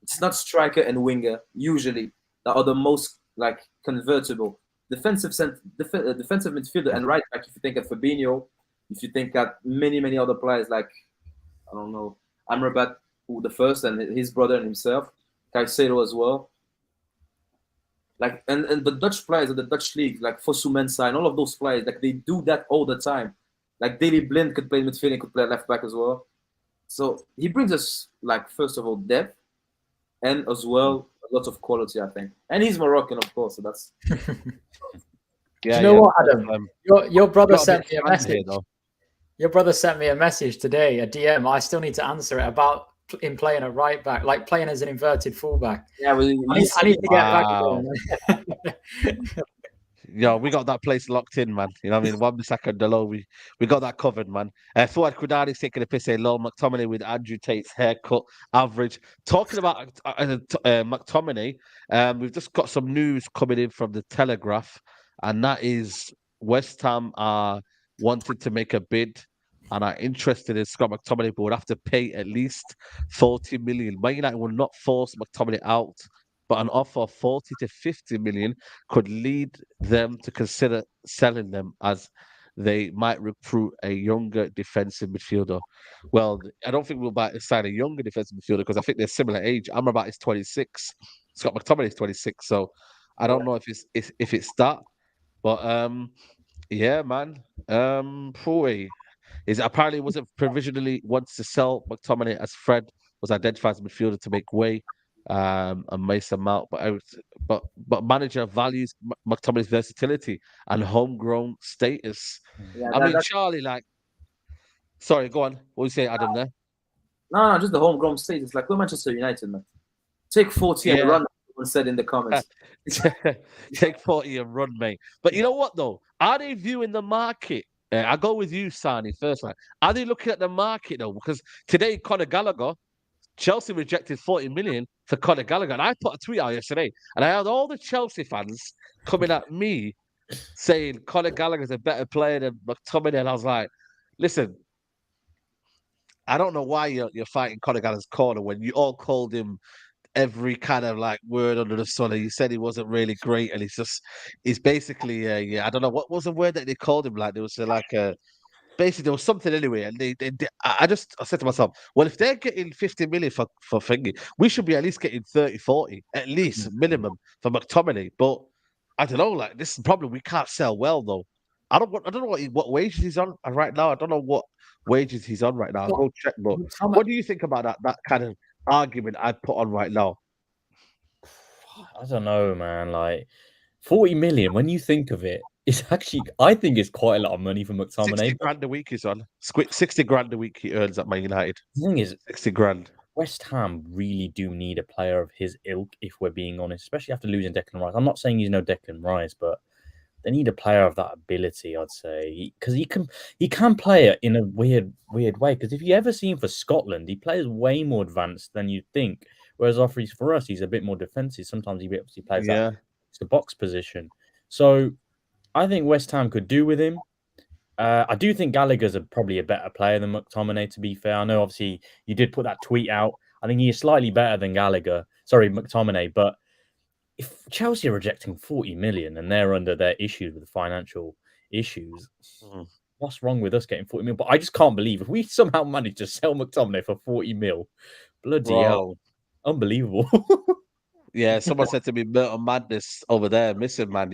it's not striker and winger. Usually, that are the most like convertible. Defensive midfielder and right back. If you think at Fabinho, if you think at many other players like I don't know Amrabat, who the first and his brother and himself, Caicedo as well. Like and the Dutch players of the Dutch league, like Fosu Mensah and all of those players, like they do that all the time. Like Daley Blind could play midfield and could play left back as well. So he brings us like first of all depth and as well a lot of quality, I think. And he's Moroccan, of course, so that's Do you know what, Adam? Your brother sent me a message. Your brother sent me a message today, a DM. I still need to answer it about him playing a right back, like playing as an inverted fullback. Yeah, I need to get back there. Yo, we got that place locked in, man. You know what I mean? Wan-Bissaka and Delo, we got that covered, man. Fuad Kudari's taking a piss, saying Lol McTominay with Andrew Tate's haircut average. Talking about McTominay, we've just got some news coming in from the Telegraph, and that is West Ham are wanting to make a bid and are interested in Scott McTominay, but would have to pay at least 40 million. Man United will not force McTominay out, but an offer of 40 to 50 million could lead them to consider selling them, as they might recruit a younger defensive midfielder. Well, I don't think we'll sign a younger defensive midfielder because I think they're similar age. Amrabat is 26, Scott McTominay is 26, so I don't know if it's that. But yeah, man. Apparently wasn't provisionally wants to sell McTominay, as Fred was identified as a midfielder to make way. And Mason Mount, but manager values McTominay's versatility and homegrown status. Yeah, I mean, Charlie, sorry, go on. What do you say, Adam? There? No, just the homegrown status. Like we're Manchester United, man. Take 40 and run. Someone said in the comments. Take 40 and run, mate. But you know what though? Are they viewing the market? I'll go with you, Sani, first. Are they looking at the market though? Because today, Conor Gallagher, Chelsea rejected 40 million for Conor Gallagher. And I put a tweet out yesterday, and I had all the Chelsea fans coming at me saying Conor Gallagher's a better player than McTominay. And I was like, listen, I don't know why you're fighting Conor Gallagher's corner when you all called him every kind of like word under the sun. And you said he wasn't really great, and he's basically I don't know what was the word that they called him. Like there was basically there was something anyway, and I said to myself, well, if they're getting 50 million for Thingy, we should be at least getting 30, 40 at least minimum for McTominay. But I don't know, like this is the problem. We can't sell well though. I don't know what wages he's on right now. I don't know what wages he's on right now. I'll go check. But what do you think about that kind of argument I put on right now? I don't know, man. Like 40 million, when you think of it, it's actually, I think it's quite a lot of money for McTominay. 60 grand a week he's on. 60 grand a week he earns at Man United. The thing is, 60 grand. West Ham really do need a player of his ilk, if we're being honest, especially after losing Declan Rice. I'm not saying he's no Declan Rice, but they need a player of that ability, I'd say, because he can play it in a weird way. Because if you ever see him for Scotland, he plays way more advanced than you'd think. Whereas obviously for us, he's a bit more defensive. Sometimes he obviously plays Yeah. the box position. So I think West Ham could do with him. I do think Gallagher's probably a better player than McTominay, to be fair. I know, obviously, you did put that tweet out. I think he is slightly better than McTominay. But if Chelsea are rejecting 40 million and they're under their issues with financial issues, what's wrong with us getting 40 mil? But I just can't believe if we somehow manage to sell McTominay for 40 mil, bloody hell. Unbelievable. Yeah, someone said to me, Milton Madness over there, missing, man.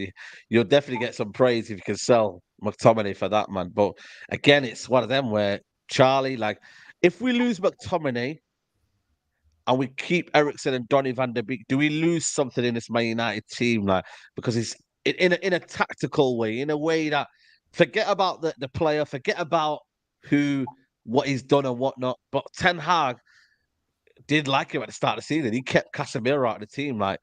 You'll definitely get some praise if you can sell McTominay for that, man. But again, it's one of them where Charlie, like, if we lose McTominay and we keep Eriksen and Donny van der Beek, do we lose something in this Man United team? Like, because it's in a tactical way, in a way that forget about the player, forget about what he's done and whatnot. But Ten Hag did like him at the start of the season. He kept Casemiro out of the team. Like,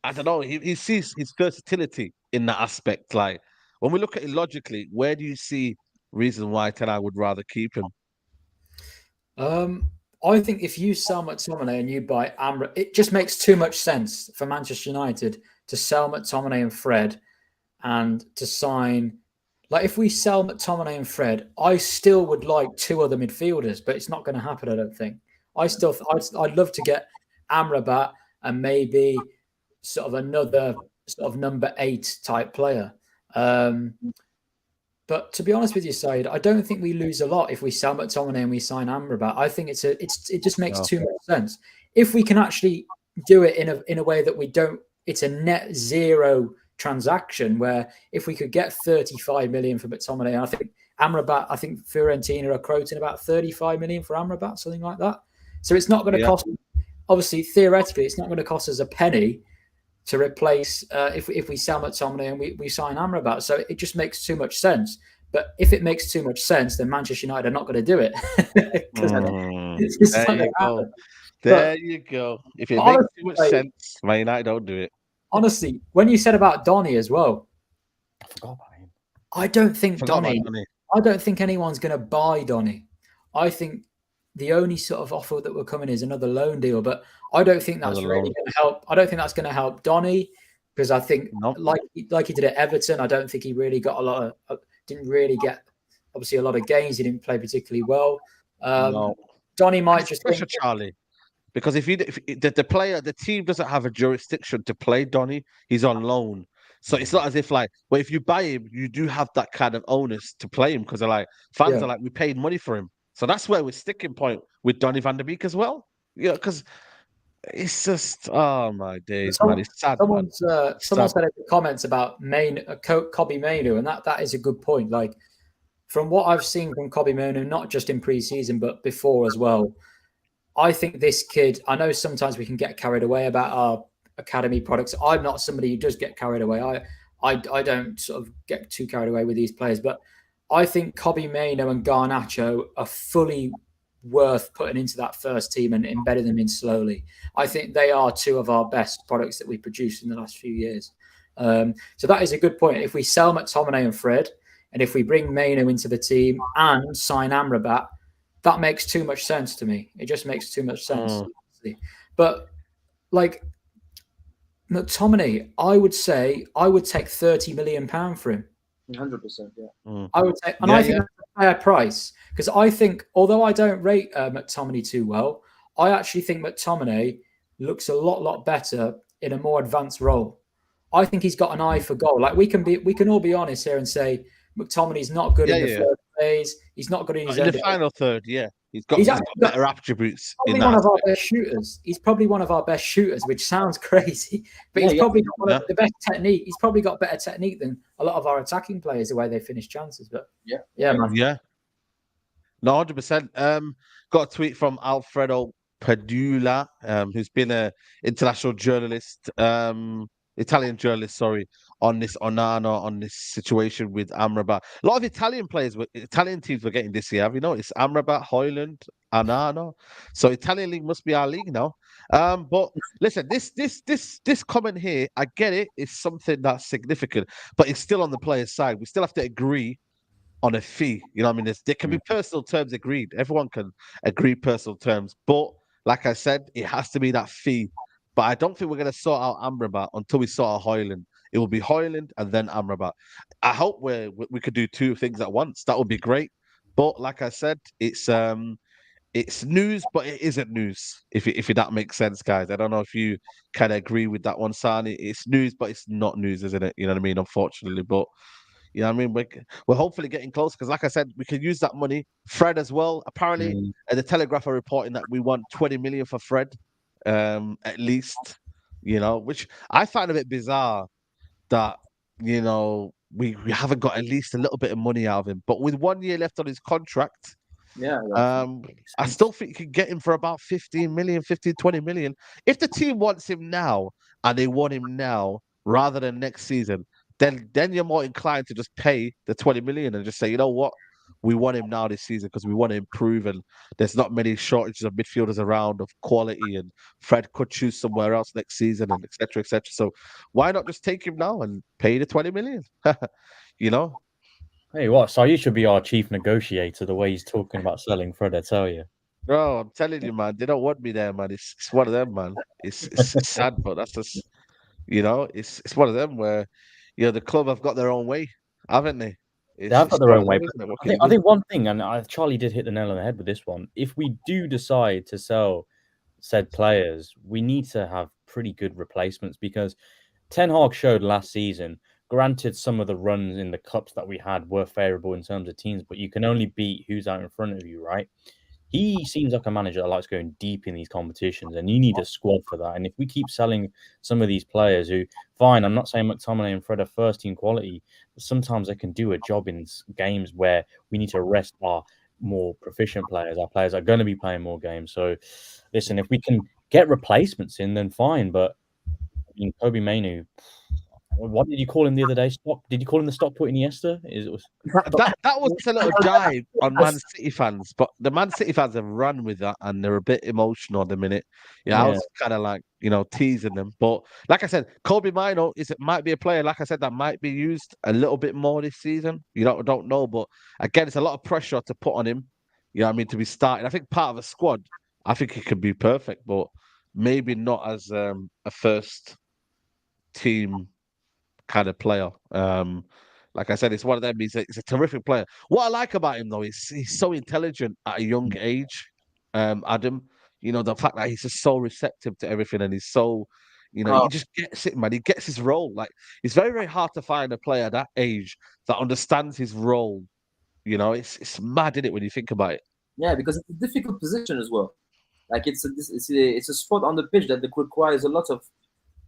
I don't know. He sees his versatility in that aspect. Like, when we look at it logically, where do you see reason why Ten Hag would rather keep him? I think if you sell McTominay and you buy Amrabat, it just makes too much sense for Manchester United to sell McTominay and Fred and to sign. Like, if we sell McTominay and Fred, I still would like 2 other midfielders, but it's not going to happen, I don't think. I'd love to get Amrabat and maybe sort of another sort of number 8 type player. But to be honest with you, Said, I don't think we lose a lot if we sell McTominay and we sign Amrabat. I think it just makes too much sense. If we can actually do it in a way that we don't, it's a net zero transaction where if we could get 35 million for McTominay, I think Amrabat, I think Fiorentina are quoting about 35 million for Amrabat, something like that. So it's not going to cost, obviously, theoretically, it's not going to cost us a penny to replace if we sell McTominay and we sign Amrabat. So it just makes too much sense. But if it makes too much sense, then Manchester United are not going to do it. There you go. If it makes too much sense, Man United don't do it. Honestly, when you said about Donny as well, I forgot about him. I don't think I don't think anyone's going to buy Donny. I think the only sort of offer that will come in is another loan deal, but I don't think that's really going to help. I don't think that's going to help Donny because I think like he did at Everton, I don't think he really got didn't really get obviously a lot of games. He didn't play particularly well. Donny might just think Charlie, because if the team doesn't have a jurisdiction to play Donny, he's on loan. So it's not as if but if you buy him, you do have that kind of onus to play him because they're like fans are like, we paid money for him. So that's where we're sticking point with Donny van der Beek as well. Yeah, because it's just, oh my days, man. It's sad. Someone said in the comments about Kobbie Mainoo, and that is a good point. Like, from what I've seen from Kobbie Mainoo, not just in pre-season, but before as well, I think this kid, I know sometimes we can get carried away about our academy products. I'm not somebody who does get carried away. I don't sort of get too carried away with these players, but I think Kobbie Mainoo and Garnacho are fully worth putting into that first team and embedding them in slowly. I think they are 2 of our best products that we produced in the last few years. So that is a good point. If we sell McTominay and Fred, and if we bring Mainoo into the team and sign Amrabat, that makes too much sense to me. It just makes too much sense. But like McTominay, I would say I would take £30 million for him. 100%, yeah. I would say, and I think that's a fair price because I think, although I don't rate McTominay too well, I actually think McTominay looks a lot better in a more advanced role. I think he's got an eye for goal. Like we can all be honest here and say McTominay's not good in the third phase. He's not good in his the final third. Yeah, he's got better attributes. Probably one of our best shooters. He's probably one of our best shooters, which sounds crazy, but he's probably got one of the best technique. He's probably got better technique than a lot of our attacking players, the way they finish chances. But man. Yeah. No, 100%. Got a tweet from Alfredo Padula, who's been an international journalist, Italian journalist, on this situation with Amrabat. A lot of Italian teams were getting this year. Have you noticed? Amrabat, Hojlund, Onana. So Italian league must be our league now. But listen, this comment here, I get it. It's something that's significant, but it's still on the player's side. We still have to agree on a fee. You know what I mean? There can be personal terms agreed. Everyone can agree personal terms, but like I said, it has to be that fee. But I don't think we're going to sort out Amrabat until we sort out Hojlund. It will be Hojlund and then Amrabat. I hope we could do two things at once. That would be great. But like I said, it's news, but it isn't news. If that makes sense, guys. I don't know if you kind of agree with that one, Sani. It's news, but it's not news, isn't it? You know what I mean? Unfortunately, but you know what I mean. We're hopefully getting close because, like I said, we can use that money. Fred as well. Apparently, the Telegraph are reporting that we want 20 million for Fred, at least. You know, which I find a bit bizarre that we haven't got at least a little bit of money out of him. But with 1 year left on his contract. Yeah. I still think you could get him for about 15 million, 15, 20 million. If the team wants him now and they want him now rather than next season, then you're more inclined to just pay the 20 million and just say, you know what? We want him now this season because we want to improve, and there's not many shortages of midfielders around of quality, and Fred could choose somewhere else next season, and etc. etc. So why not just take him now and pay the 20 million? You know? Hey, what? So you should be our chief negotiator. The way he's talking about selling Fred, I tell you. Bro, I'm telling you, man, they don't want me there, man. It's one of them, man. It's sad, but that's just it's one of them where the club have got their own way, haven't they? They have got their own way. I I think one thing, and Charlie did hit the nail on the head with this one. If we do decide to sell said players, we need to have pretty good replacements because Ten Hag showed last season. Granted, some of the runs in the cups that we had were favourable in terms of teams, but you can only beat who's out in front of you, right? He seems like a manager that likes going deep in these competitions, and you need a squad for that. And if we keep selling some of these players who, fine, I'm not saying McTominay and Fred are first team quality, but sometimes they can do a job in games where we need to rest our more proficient players. Our players are going to be playing more games. So, listen, if we can get replacements in, then fine. But Kobe Mainu, what did you call him the other day? Did you call him the Stockport Iniesta? That was a little jibe on Man City fans, but the Man City fans have run with that and they're a bit emotional at the minute. I was kind of like teasing them, but like I said, Kobe Mino might be a player, like I said, that might be used a little bit more this season. You don't know, but again, it's a lot of pressure to put on him. You know what I mean, to be starting. I think part of a squad, I think he could be perfect, but maybe not as a first team kind of player. Like I said, it's one of them. He's a terrific player. What I like about him, though, is he's so intelligent at a young age. Adam, the fact that he's just so receptive to everything, and he's so, he just gets it, man. He gets his role. Like it's very, very hard to find a player that age that understands his role. It's mad, isn't it, when you think about it? Yeah, because it's a difficult position as well. Like it's a spot on the pitch that requires a lot of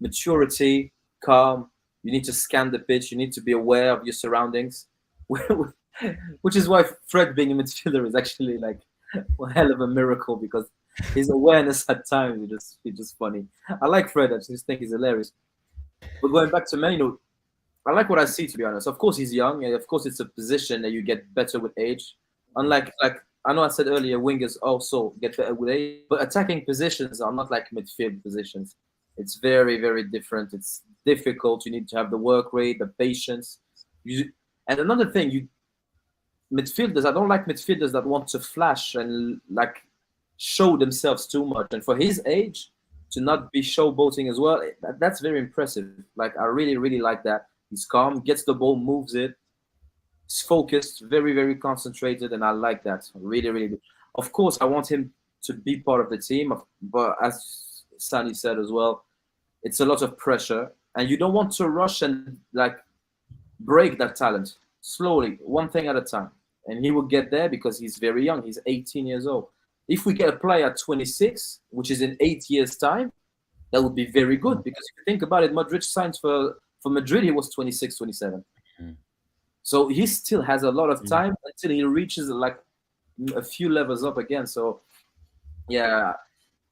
maturity, calm. You need to scan the pitch. You need to be aware of your surroundings, which is why Fred being a midfielder is actually like a hell of a miracle because his awareness at times is just funny. I like Fred. I just think he's hilarious. But going back to Manu, I like what I see, to be honest. Of course, he's young, and of course, it's a position that you get better with age. Unlike, I know I said earlier, wingers also get better with age, but attacking positions are not like midfield positions. It's very, very different. It's difficult. You need to have the work rate, the patience. And another thing, midfielders, I don't like midfielders that want to flash and like show themselves too much. And for his age, to not be showboating as well, that's very impressive. Like, I really, really like that. He's calm, gets the ball, moves it. He's focused, very, very concentrated, and I like that. Really, really good. Of course, I want him to be part of the team, but as Sani said as well, it's a lot of pressure, and you don't want to rush and like break that talent. Slowly, one thing at a time. And he will get there because he's very young. He's 18 years old. If we get a player at 26, which is in 8 years' time, that would be very good. Because if you think about it, Modric signed for Madrid, he was 26, 27. So he still has a lot of time until he reaches like a few levels up again. So, yeah.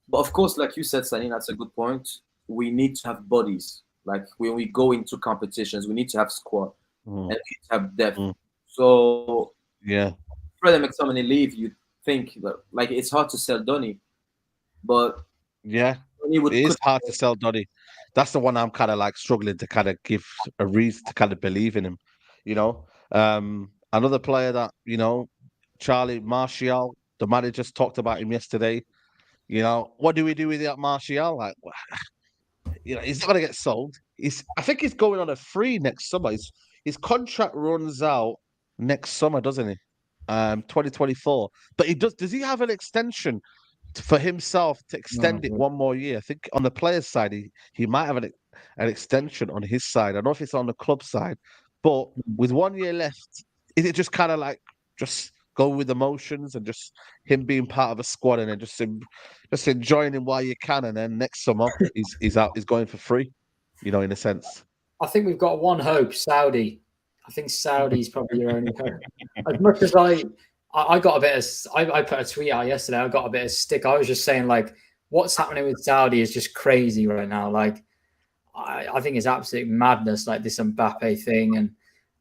But of course, like you said, Sani, that's a good point. We need to have bodies. Like when we go into competitions, we need to have squad and we need to have depth. So, yeah, Fred and McTominay leave, you think that like it's hard to sell Donny, but yeah, it is hard to sell Donny. That's the one I'm kind of like struggling to kind of give a reason to kind of believe in him. Another player that Charlie Martial, the manager, talked about him yesterday. You know, what do we do with that Martial? Like, he's not going to get sold. I think he's going on a free next summer. His contract runs out next summer, doesn't he? 2024. But he does. Does he have an extension for himself to extend it one more year? I think on the player's side, he might have an extension on his side. I don't know if it's on the club side, but with 1 year left, is it just kind of like just go with the motions and just him being part of a squad and then just enjoying him while you can, and then next summer he's going for free, in a sense. I think we've got one hope, Saudi. I think Saudi's probably your only hope. As much as I got a bit of, I put a tweet out yesterday. I got a bit of stick. I was just saying, like, what's happening with Saudi is just crazy right now. Like, I think it's absolute madness, like this Mbappe thing. And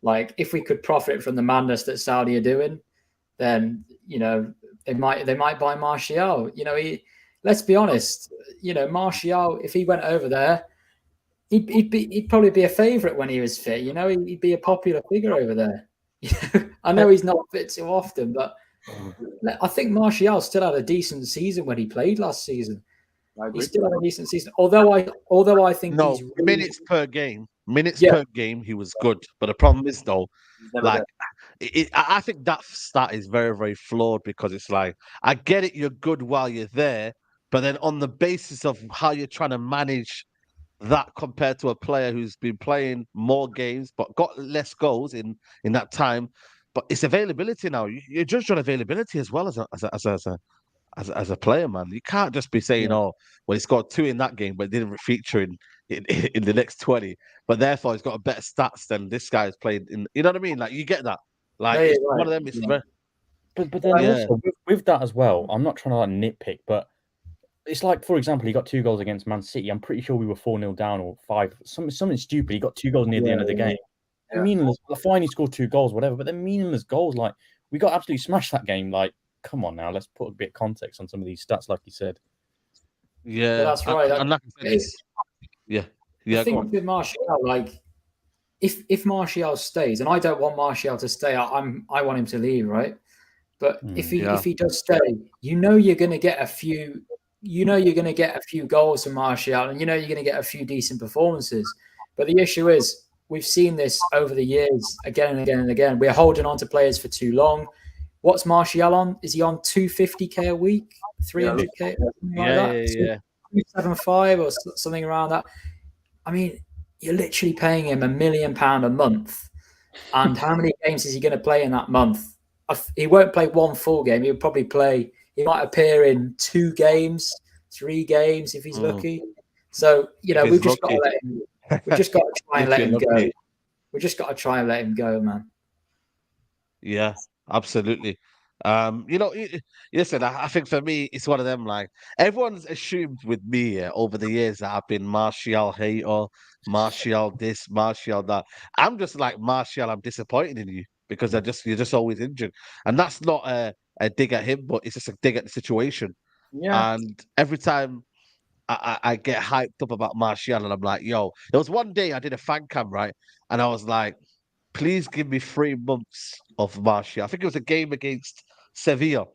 like, if we could profit from the madness that Saudi are doing, then, they might buy Martial. Let's be honest, Martial, if he went over there, he'd probably be a favourite when he was fit. He'd be a popular figure over there. I know he's not fit too often, but I think Martial still had a decent season when he played last season. He still had a decent season. Although I think he's really... minutes per game, he was good. But the problem is though, like, I think that stat is very, very flawed, because it's like, I get it, you're good while you're there, but then on the basis of how you're trying to manage that compared to a player who's been playing more games but got less goals in that time, but it's availability now. You're judged on availability as well as a player, man. You can't just be saying, "Oh, well, he scored 2 in that game, but didn't feature in the next 20, but therefore he's got a better stats than this guy's played in." You know what I mean? Like, you get that. Like, one of them is very. But then also with that as well, I'm not trying to like nitpick, but it's like, for example, he got 2 goals against Man City. I'm pretty sure we were 4-0 down or 5. Something stupid. He got 2 goals near the end of the game. Meaningless. Fine, he scored 2 goals, whatever. But they're meaningless goals. Like, we got absolutely smashed that game. Like, come on now, let's put a bit of context on some of these stats, like you said. Yeah, that's right. The thing with Martial, like, if Martial stays, and I don't want Martial to stay, I want him to leave, right? But if he does stay, you're going to get a few. You're going to get a few goals from Martial, and you're going to get a few decent performances. But the issue is, we've seen this over the years again and again and again. We're holding on to players for too long. What's Martial on? Is he on 250k a week, 300k? Yeah. 275 or something around that. I mean, you're literally paying him £1 million a month. And how many games is he going to play in that month? He won't play one full game. He'll probably play. He might appear in 2 games, 3 games if he's lucky. So we've just got to let him. We've just got to try and let him go. We just got to try and let him go, man. Yeah, absolutely. Listen, I think for me, it's one of them, like, everyone's assumed with me over the years that I've been Martial hater, Martial this, Martial that. I'm just like, Martial, I'm disappointed in you, because you're just always injured. And that's not a dig at him, but it's just a dig at the situation. Yeah. And every time I get hyped up about Martial, and I'm like, yo, there was one day I did a fan cam, right? And I was like, please give me 3 months of Martial. I think it was a game against Sevilla,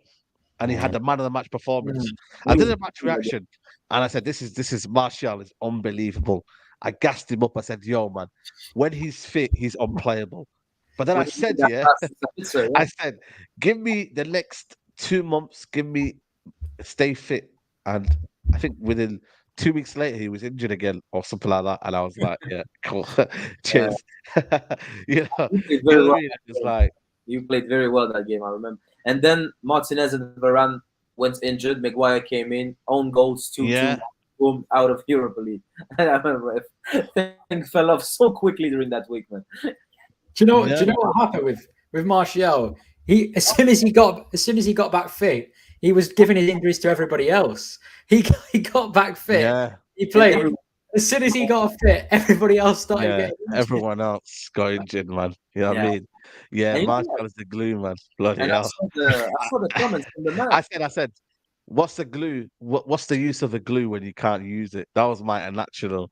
and he had the man of the match performance. I did a match reaction, and I said, this is Martial is unbelievable. I gassed him up. I said, yo, man, when he's fit, he's unplayable. But then I said, I said, give me the next 2 months, stay fit. And I think within 2 weeks later, he was injured again or something like that. And I was like, yeah, cool. Cheers. You played very well that game, I remember. And then Martinez and Varane went injured. Maguire came in, own goals, 2-2, boom, out of Europa League. And I remember things fell off so quickly during that week, man. Do you know what happened with Martial? As soon as he got back fit, he was giving his injuries to everybody else. He got back fit. Yeah. He played. As soon as he got fit, everybody else started getting injured. Everyone else got injured, man. You know what I mean? Yeah, Martial is the glue, man. Bloody hell. I saw the comments from the man. I said, what's the glue? What's the use of a glue when you can't use it? That was my natural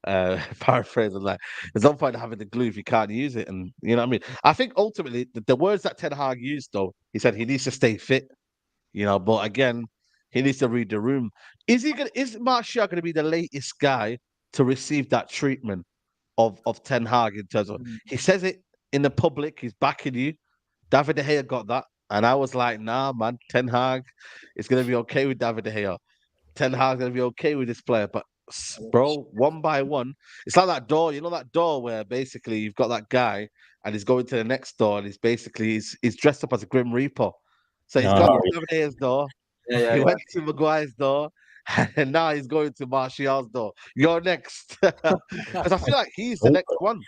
paraphrase of like, there's no point in having the glue if you can't use it. And you know what I mean? I think ultimately the words that Ten Hag used, though, he said he needs to stay fit, but again, He needs to read the room. Is Martial gonna be the latest guy to receive that treatment of Ten Hag in terms of he says it in the public, he's backing you. David De Gea got that. And I was like, nah, man, Ten Hag is gonna be okay with David De Gea. Ten Hag's gonna be okay with this player. But bro, one by one, it's like that door, that door where basically you've got that guy and he's going to the next door and he's dressed up as a Grim Reaper. So he's gone to David De Gea's door, he went to Maguire's door, and now he's going to Martial's door. You're next. Because I feel like he's the next one.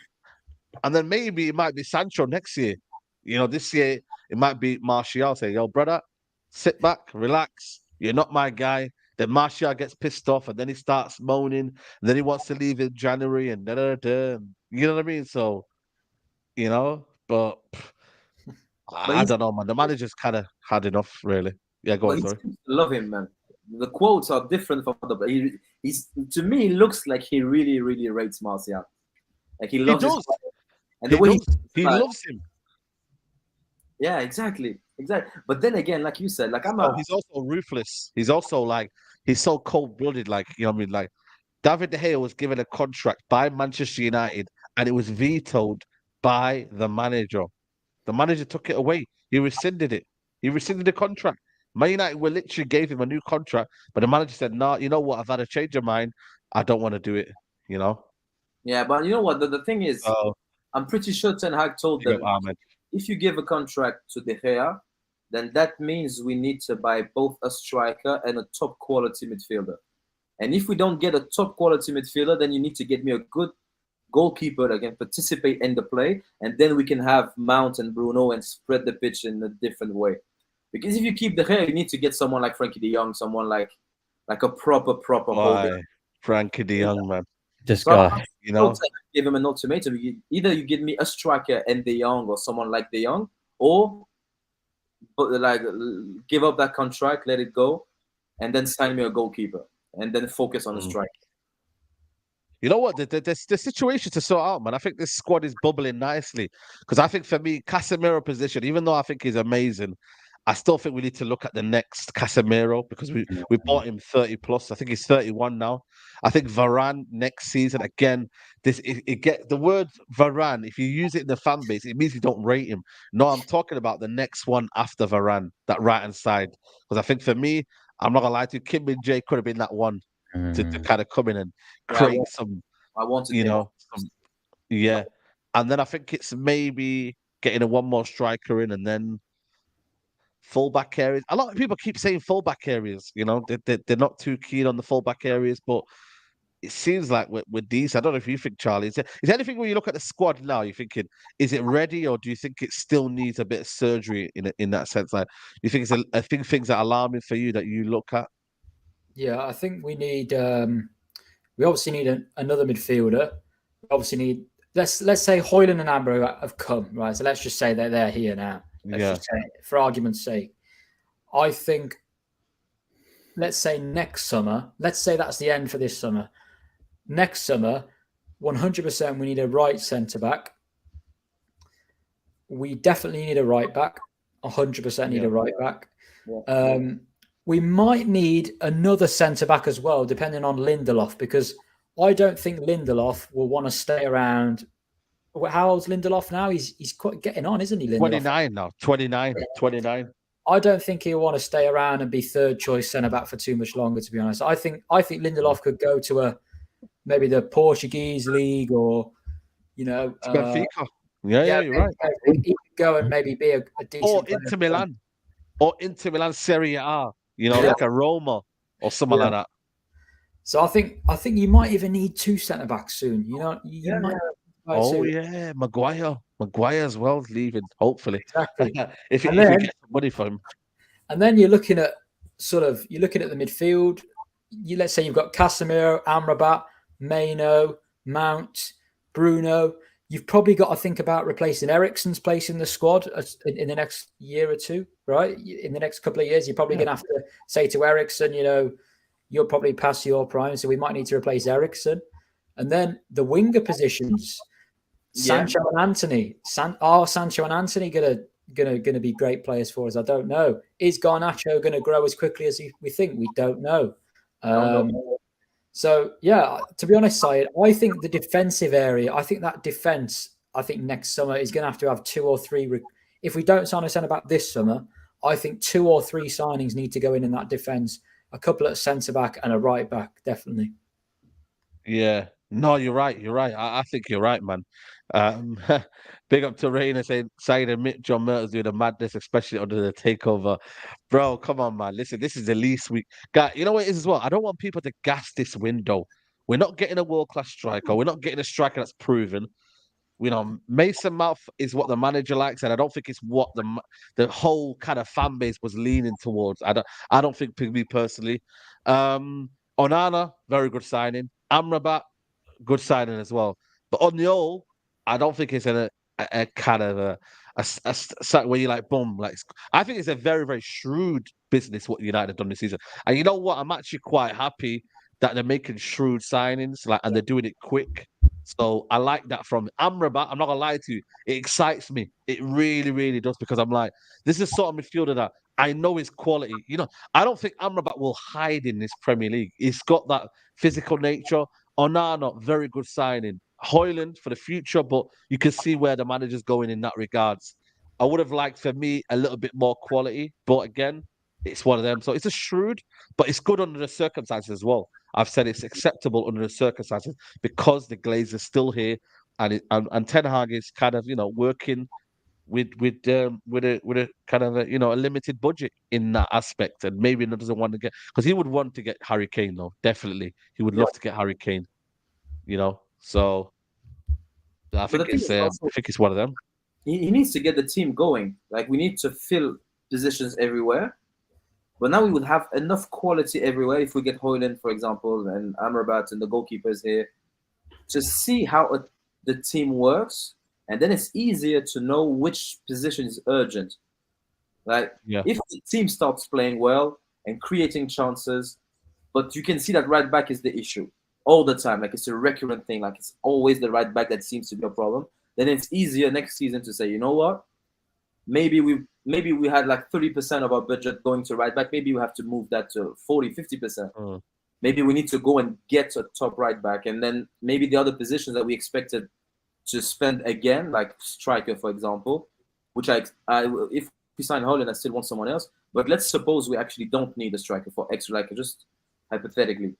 And then maybe it might be Sancho next year. This year it might be Martial saying, yo, brother, sit back, relax. You're not my guy. Then Martial gets pissed off and then he starts moaning. And then he wants to leave in January and da-da-da. You know what I mean? So, but I don't know, man. The manager's kind of had enough, really. Yeah, go on, sorry. I love him, man. The quotes are different from other. He's to me, he looks like he really, really rates Martial. Like he loves his player. And the way he loves him. Yeah, exactly. But then again, like you said, he's also ruthless. He's also like he's so cold-blooded. Like what I mean, like David De Gea was given a contract by Manchester United, and it was vetoed by the manager. The manager took it away. He rescinded it. He rescinded the contract. Man United literally gave him a new contract, but the manager said, "No, you know what? I've had a change of mind. I don't want to do it." Yeah, but you know what? The thing is, I'm pretty sure Ten Hag told them, if you give a contract to De Gea, then that means we need to buy both a striker and a top quality midfielder. And if we don't get a top quality midfielder, then you need to get me a good goalkeeper that can participate in the play, and then we can have Mount and Bruno and spread the pitch in a different way. Because if you keep De Gea, you need to get someone like Frankie de Jong, someone like a proper holder. Frankie de Jong, man. This guy, give him an ultimatum. Either you give me a striker and De Jong or someone like De Jong, or give up that contract, let it go, and then sign me a goalkeeper, and then focus on the strike. You know what? The situation to sort out, man. I think this squad is bubbling nicely because I think for me, Casemiro position, even though I think he's amazing, I still think we need to look at the next Casemiro because we bought him 30 plus. I think he's 31 now. I think Varane next season again. The word Varane. If you use it in the fan base, it means you don't rate him. No, I'm talking about the next one after Varane, that right hand side. Because I think for me, I'm not gonna lie to you, Kim Min Jae could have been that one to kind of come in and create some. I wanted, and then I think it's maybe getting a one more striker in, and then fullback areas. A lot of people keep saying fullback areas. They're not too keen on the fullback areas, but it seems like with these, I don't know if you think, Charlie, is there anything when you look at the squad now, you're thinking, is it ready, or do you think it still needs a bit of surgery in that sense? Like, you think I think things that are alarming for you that you look at? Yeah, I think we need. We obviously need another midfielder. We obviously need. Let's say Hojlund and Amrabat have come, right? So let's just say they're here now. Let's just say, for argument's sake, I think. Let's say next summer. Let's say that's the end for this summer. Next summer, 100% we need a right centre back. We definitely need a right back. 100% need a right back. Yeah. We might need another centre back as well, depending on Lindelof, because I don't think Lindelof will want to stay around. How old's Lindelof now? He's quite getting on, isn't he? Lindelof? 29 now. 29. I don't think he'll want to stay around and be third choice centre back for too much longer. To be honest, I think Lindelof could go to maybe the Portuguese league, or Benfica. Yeah, you're right. He could go and maybe be a decent. Or Inter Milan Serie A. Like a Roma or something like that. So I think you might even need two centre backs soon. Maguire as well is leaving. Hopefully, exactly. if you get some money for him. And then you're looking at the midfield. Let's say you've got Casemiro, Amrabat, Maino, Mount, Bruno. You've probably got to think about replacing Eriksen's place in the squad in the next year or two, right? In the next couple of years, you're probably going to have to say to Eriksen, you're probably past your prime, so we might need to replace Eriksen. And then the winger positions, Sancho and Anthony. Are Sancho and Anthony going to gonna be great players for us? I don't know. Is Garnacho going to grow as quickly as we think? We don't know. So yeah, to be honest, Syed, I think the defensive area, I think that defense, I think next summer is going to have 2 or 3. If we don't sign a centre back this summer, I think 2 or 3 signings need to go in that defense. A couple at centre back and a right back, definitely. Yeah. No, you're right. You're right. I think you're right, man. Big up to Rainer saying, admit John Mertens doing the madness, especially under the takeover. Bro, come on, man. Listen, this is the least we got. You know what it is as well? I don't want people to gas this window. We're not getting a world-class striker. We're not getting a striker that's proven. You know, Mason Mount is what the manager likes, and I don't think it's what the whole kind of fan base was leaning towards. I don't think me personally. Onana, very good signing. Amrabat, good signing as well. But on the whole, I don't think it's a kind of a where you like boom. Like I think it's a very very shrewd business what United have done this season. And you know what? I'm actually quite happy that they're making shrewd signings, like, and they're doing it quick. So I like that from Amrabat. I'm not gonna lie to you, it excites me. It really, really does, because I'm like, this is sort of midfielder that I know his quality. You know, I don't think Amrabat will hide in this Premier League. He's got that physical nature. Onana, very good signing. Hojlund for the future, but you can see where the manager's going in that regards. I would have liked, for me, a little bit more quality, but again, it's one of them. So it's a shrewd, but it's good under the circumstances as well. I've said it's acceptable under the circumstances because the Glazers still here, and Ten Hag is kind of, you know, working with a kind of a, you know, a limited budget in that aspect, and maybe doesn't want to get, because he would want to get Harry Kane though, definitely he would love to get Harry Kane, you know. So I think it's one of them. He needs to get the team going. Like, we need to fill positions everywhere. But now we would have enough quality everywhere if we get Hojlund, for example, and Amrabat and the goalkeepers here, to see how the team works. And then it's easier to know which position is urgent. Like, if the team stops playing well and creating chances, but you can see that right back is the issue all the time. Like, it's a recurrent thing. Like, it's always the right back that seems to be a problem. Then it's easier next season to say, you know what? Maybe we had like 30% of our budget going to right back. Maybe we have to move that to 40, 50%. Maybe we need to go and get a top right back. And then maybe the other positions that we expected to spend again, like striker, for example, which if we sign Hojlund, I still want someone else. But let's suppose we actually don't need a striker for extra, like just hypothetically.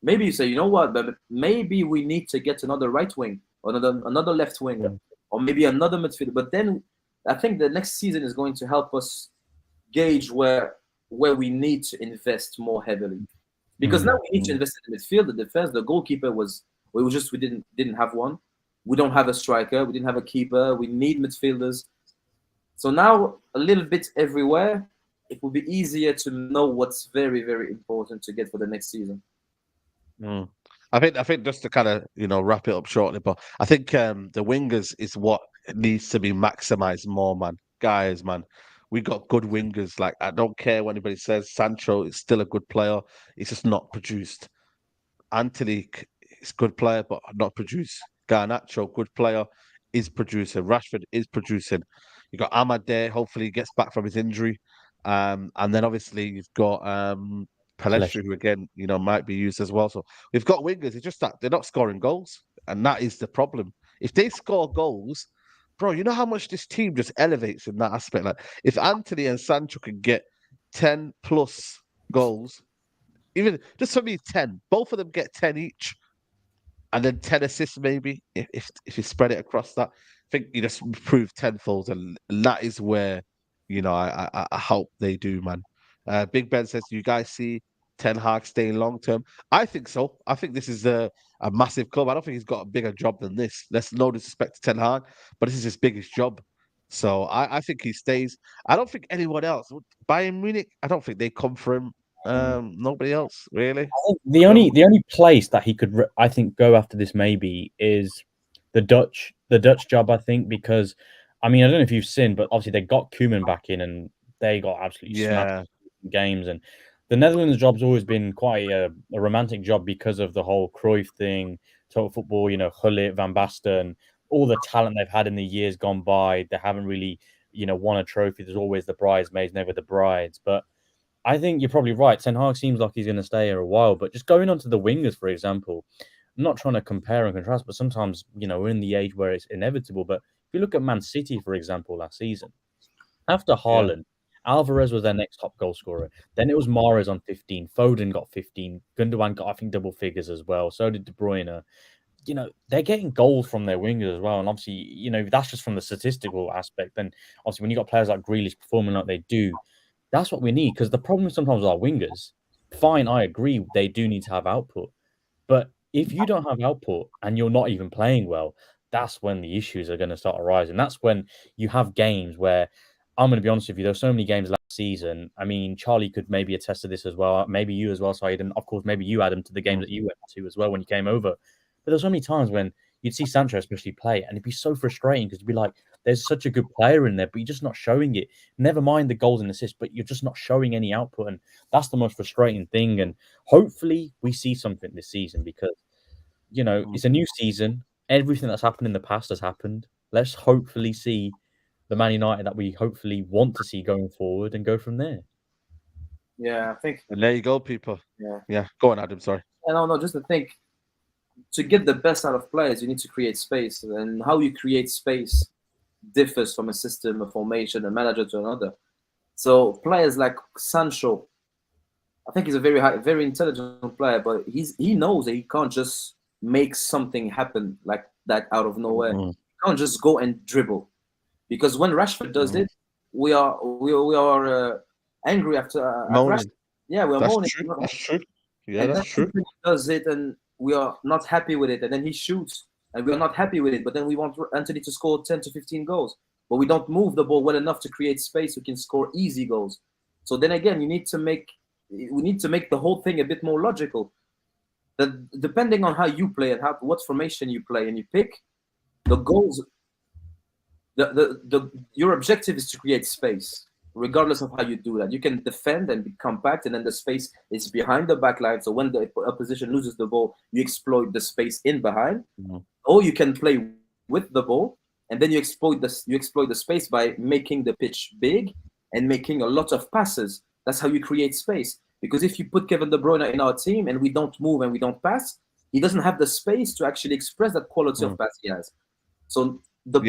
Maybe you say, you know what, but maybe we need to get another right wing or another left winger, or maybe another midfielder. But then I think the next season is going to help us gauge where we need to invest more heavily, because now we need to invest in the midfield, the defense. The goalkeeper we didn't have one. We don't have a striker. We didn't have a keeper. We need midfielders. So now a little bit everywhere, it will be easier to know what's very, very important to get for the next season. I think just to kind of, you know, wrap it up shortly, but I think the wingers is what needs to be maximized more, man. Guys, man, we got good wingers. Like, I don't care what anybody says. Sancho is still a good player. He's just not produced. Antony is a good player, but not produced. Garnacho, good player, is producing. Rashford is producing. You got Ahmad there. Hopefully, he gets back from his injury. And then obviously you've got Pelestri, who again, you know, might be used as well. So we've got wingers. It's just that they're not scoring goals, and that is the problem. If they score goals, bro, you know how much this team just elevates in that aspect. Like, if Antony and Sancho can get 10 plus goals, even just for me 10, both of them get 10 each, and then 10 assists maybe. If you spread it across that, I think you just improve tenfold, and that is where, you know, I hope they do, man. Big Ben says, "Do you guys see Ten Hag staying long term?" I think so. I think this is a massive club. I don't think he's got a bigger job than this. Let's no disrespect to Ten Hag, but this is his biggest job. So I think he stays. I don't think anyone else. Bayern Munich, I don't think they come for him. Nobody else really. The only place that he could, I think, go after this maybe is the Dutch job. I think, because I mean, I don't know if you've seen, but obviously they got Koeman back in and they got absolutely smashed in games. And the Netherlands job's always been quite a romantic job because of the whole Cruyff thing, total football. You know, Gullit, Van Basten, all the talent they've had in the years gone by. They haven't really won a trophy. There's always the bridesmaids, never the brides. But I think you're probably right. Ten Hag seems like he's going to stay here a while. But just going on to the wingers, for example, I'm not trying to compare and contrast, but sometimes, we're in the age where it's inevitable. But if you look at Man City, for example, last season, after Haaland, Alvarez was their next top goal scorer. Then it was Mahrez on 15. Foden got 15. Gundogan got, I think, double figures as well. So did De Bruyne. They're getting goals from their wingers as well. And obviously, that's just from the statistical aspect. And obviously, when you got players like Grealish performing like they do, that's what we need. Because the problem sometimes with our wingers, fine, I agree, they do need to have output. But if you don't have output and you're not even playing well, that's when the issues are going to start arising. That's when you have games where, I'm going to be honest with you, there were so many games last season. I mean, Charlie could maybe attest to this as well. Maybe you as well, Saeed. And of course, maybe you, Adam, to the games that you went to as well when you came over. But there's so many times when you'd see Sancho especially play, and it'd be so frustrating because you'd be like, there's such a good player in there, but you're just not showing it. Never mind the goals and assists, but you're just not showing any output. And that's the most frustrating thing. And hopefully we see something this season because, it's a new season. Everything that's happened in the past has happened. Let's hopefully see the Man United that we hopefully want to see going forward and go from there. Yeah, I think. And there you go, people. Yeah. Go on, Adam. Sorry. No, just to think. To get the best out of players, you need to create space, and how you create space differs from a system, a formation, a manager to another. So players like Sancho, I think he's a very intelligent player, but he knows that he can't just make something happen like that out of nowhere. He can't just go and dribble, because when Rashford does it, we are angry after. Moaning. Yeah, we're moaning. That's true. Yeah, that's true. He does it, and we are not happy with it, and then he shoots, and we are not happy with it. But then we want Anthony to score 10 to 15 goals, but we don't move the ball well enough to create space. We can score easy goals. So then again, we need to make the whole thing a bit more logical. That depending on how you play and what formation you play and you pick, the goals. Your objective is to create space. Regardless of how you do that, you can defend and be compact, and then the space is behind the back line. So when the opposition loses the ball, you exploit the space in behind. Or you can play with the ball, and then you exploit the space by making the pitch big and making a lot of passes. That's how you create space. Because if you put Kevin De Bruyne in our team and we don't move and we don't pass, he doesn't have the space to actually express that quality of pass he has. So the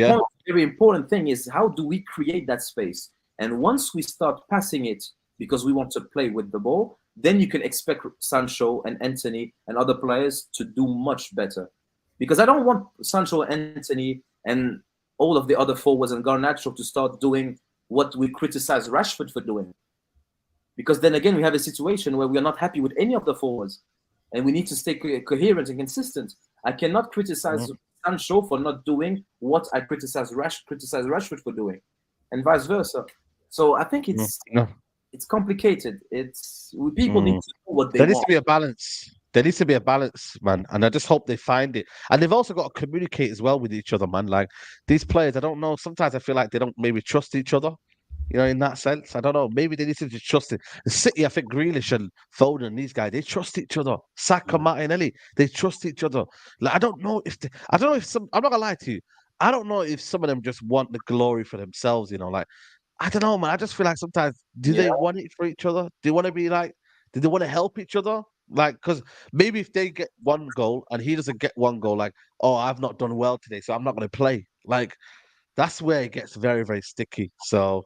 very important thing is, how do we create that space? And once we start passing it because we want to play with the ball, then you can expect Sancho and Anthony and other players to do much better. Because I don't want Sancho, Anthony, and all of the other forwards and Garnacho to start doing what we criticize Rashford for doing. Because then again, we have a situation where we are not happy with any of the forwards, and we need to stay coherent and consistent. I cannot criticize Sancho for not doing what I criticize Rashford for doing, and vice versa. So I think it's complicated. People need to know what they want. There needs to be a balance. There needs to be a balance, man. And I just hope they find it. And they've also got to communicate as well with each other, man. Like these players, I don't know. Sometimes I feel like they don't maybe trust each other. In that sense, I don't know. Maybe they need to just trust it. The City, I think Grealish and Foden, these guys, they trust each other. Saka, Martinelli, they trust each other. Like I don't know if I'm not gonna lie to you. I don't know if some of them just want the glory for themselves. Like I don't know, man. I just feel like sometimes do they want it for each other? Do they want to be like? Do they want to help each other? Like, because maybe if they get one goal and he doesn't get one goal, like, oh, I've not done well today, so I'm not going to play. Like, that's where it gets very, very sticky. So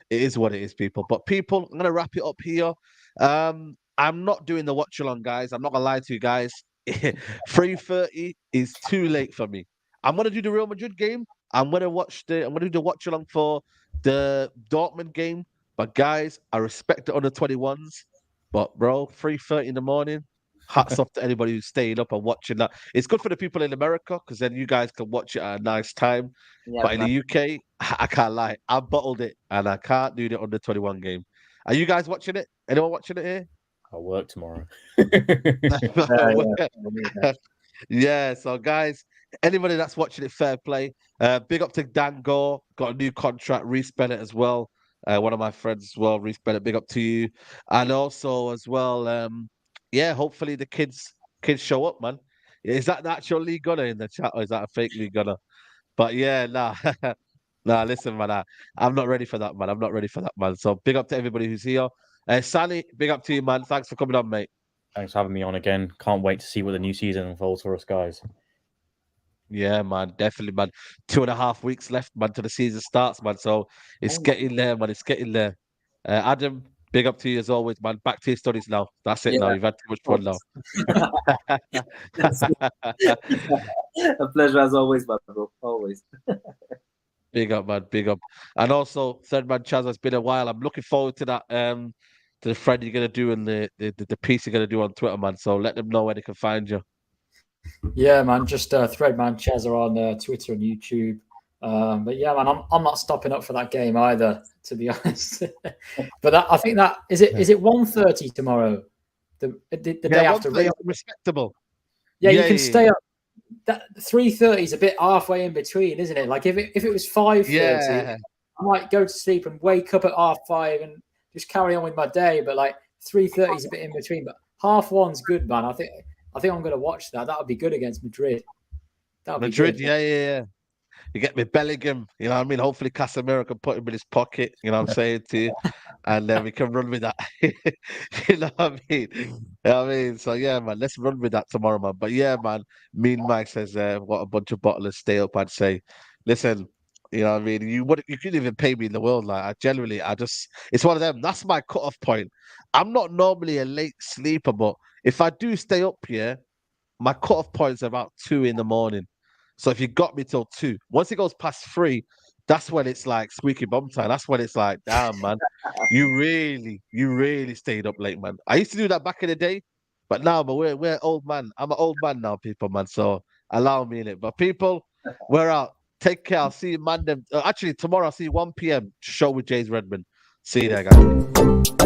it is what it is, people. But people, I'm going to wrap it up here. I'm not doing the watch along, guys. I'm not going to lie to you guys. 3:30 is too late for me. I'm going to do the Real Madrid game. I'm going to do the watch along for the Dortmund game. But guys, I respect the under 21s. But bro, 3:30 in the morning. Hats off to anybody who's staying up and watching that. It's good for the people in America because then you guys can watch it at a nice time. Yeah, but in the UK, I can't lie. I bottled it and I can't do the under 21 game. Are you guys watching it? Anyone watching it here? I'll work tomorrow. Yeah, so guys, anybody that's watching it, fair play. Big up to Dan Gore, got a new contract, Reece Bennett as well. One of my friends as well, Reece Bennett, big up to you. And also as well, hopefully the kids show up, man. Is that the actual League Gunner in the chat or is that a fake League Gunner? But yeah, nah. Nah, listen, man. I'm not ready for that, man. I'm not ready for that, man. So big up to everybody who's here. Sally, big up to you, man. Thanks for coming on, mate. Thanks for having me on again. Can't wait to see what the new season unfolds for us, guys. Yeah, man, definitely, man. 2.5 weeks left, man, till the season starts, man. So it's getting there, man. It's getting there. Adam, big up to you as always, man. Back to your studies now. That's it now. You've had too much fun now. A pleasure as always, bro. Always. Big up, man. Big up. And also, Third Man Chaz, it's been a while. I'm looking forward to that. To the thread you're gonna do and the piece you're gonna do on Twitter, man. So let them know where they can find you. Yeah, man. Just Threadman Chezza on Twitter and YouTube. But yeah, man, I'm not stopping up for that game either, to be honest. But I think that is it. Is it 1:30 tomorrow? The day after Real. Respectable. Yeah, you can stay up. That 3:30 is a bit halfway in between, isn't it? Like if it was 5:30, I might go to sleep and wake up at 5:30 and just carry on with my day. But like 3:30 is a bit in between. But 1:30's good, man. I think I'm going to watch that. That would be good against Madrid. Madrid, yeah. You get me Bellingham, you know what I mean? Hopefully Casemiro can put him in his pocket, you know what I'm saying to you? And then we can run with that. You know what I mean? You know what I mean? So yeah, man, let's run with that tomorrow, man. But yeah, man, me and Mike says, what a bunch of bottlers stay up and say, listen, you know what I mean? You couldn't even pay me in the world. Like it's one of them. That's my cutoff point. I'm not normally a late sleeper, but if I do stay up here, my cutoff point is about 2 a.m. So if you got me till 2, once it goes past 3, that's when it's like squeaky bum time. That's when it's like, damn, man, you really stayed up late, man. I used to do that back in the day, but now, we're old man. I'm an old man now, people, man. So allow me in it. But people, we're out. Take care. I'll see you Monday. Actually, tomorrow I'll see you 1 p.m. Show with James Redmond. See you there, guys.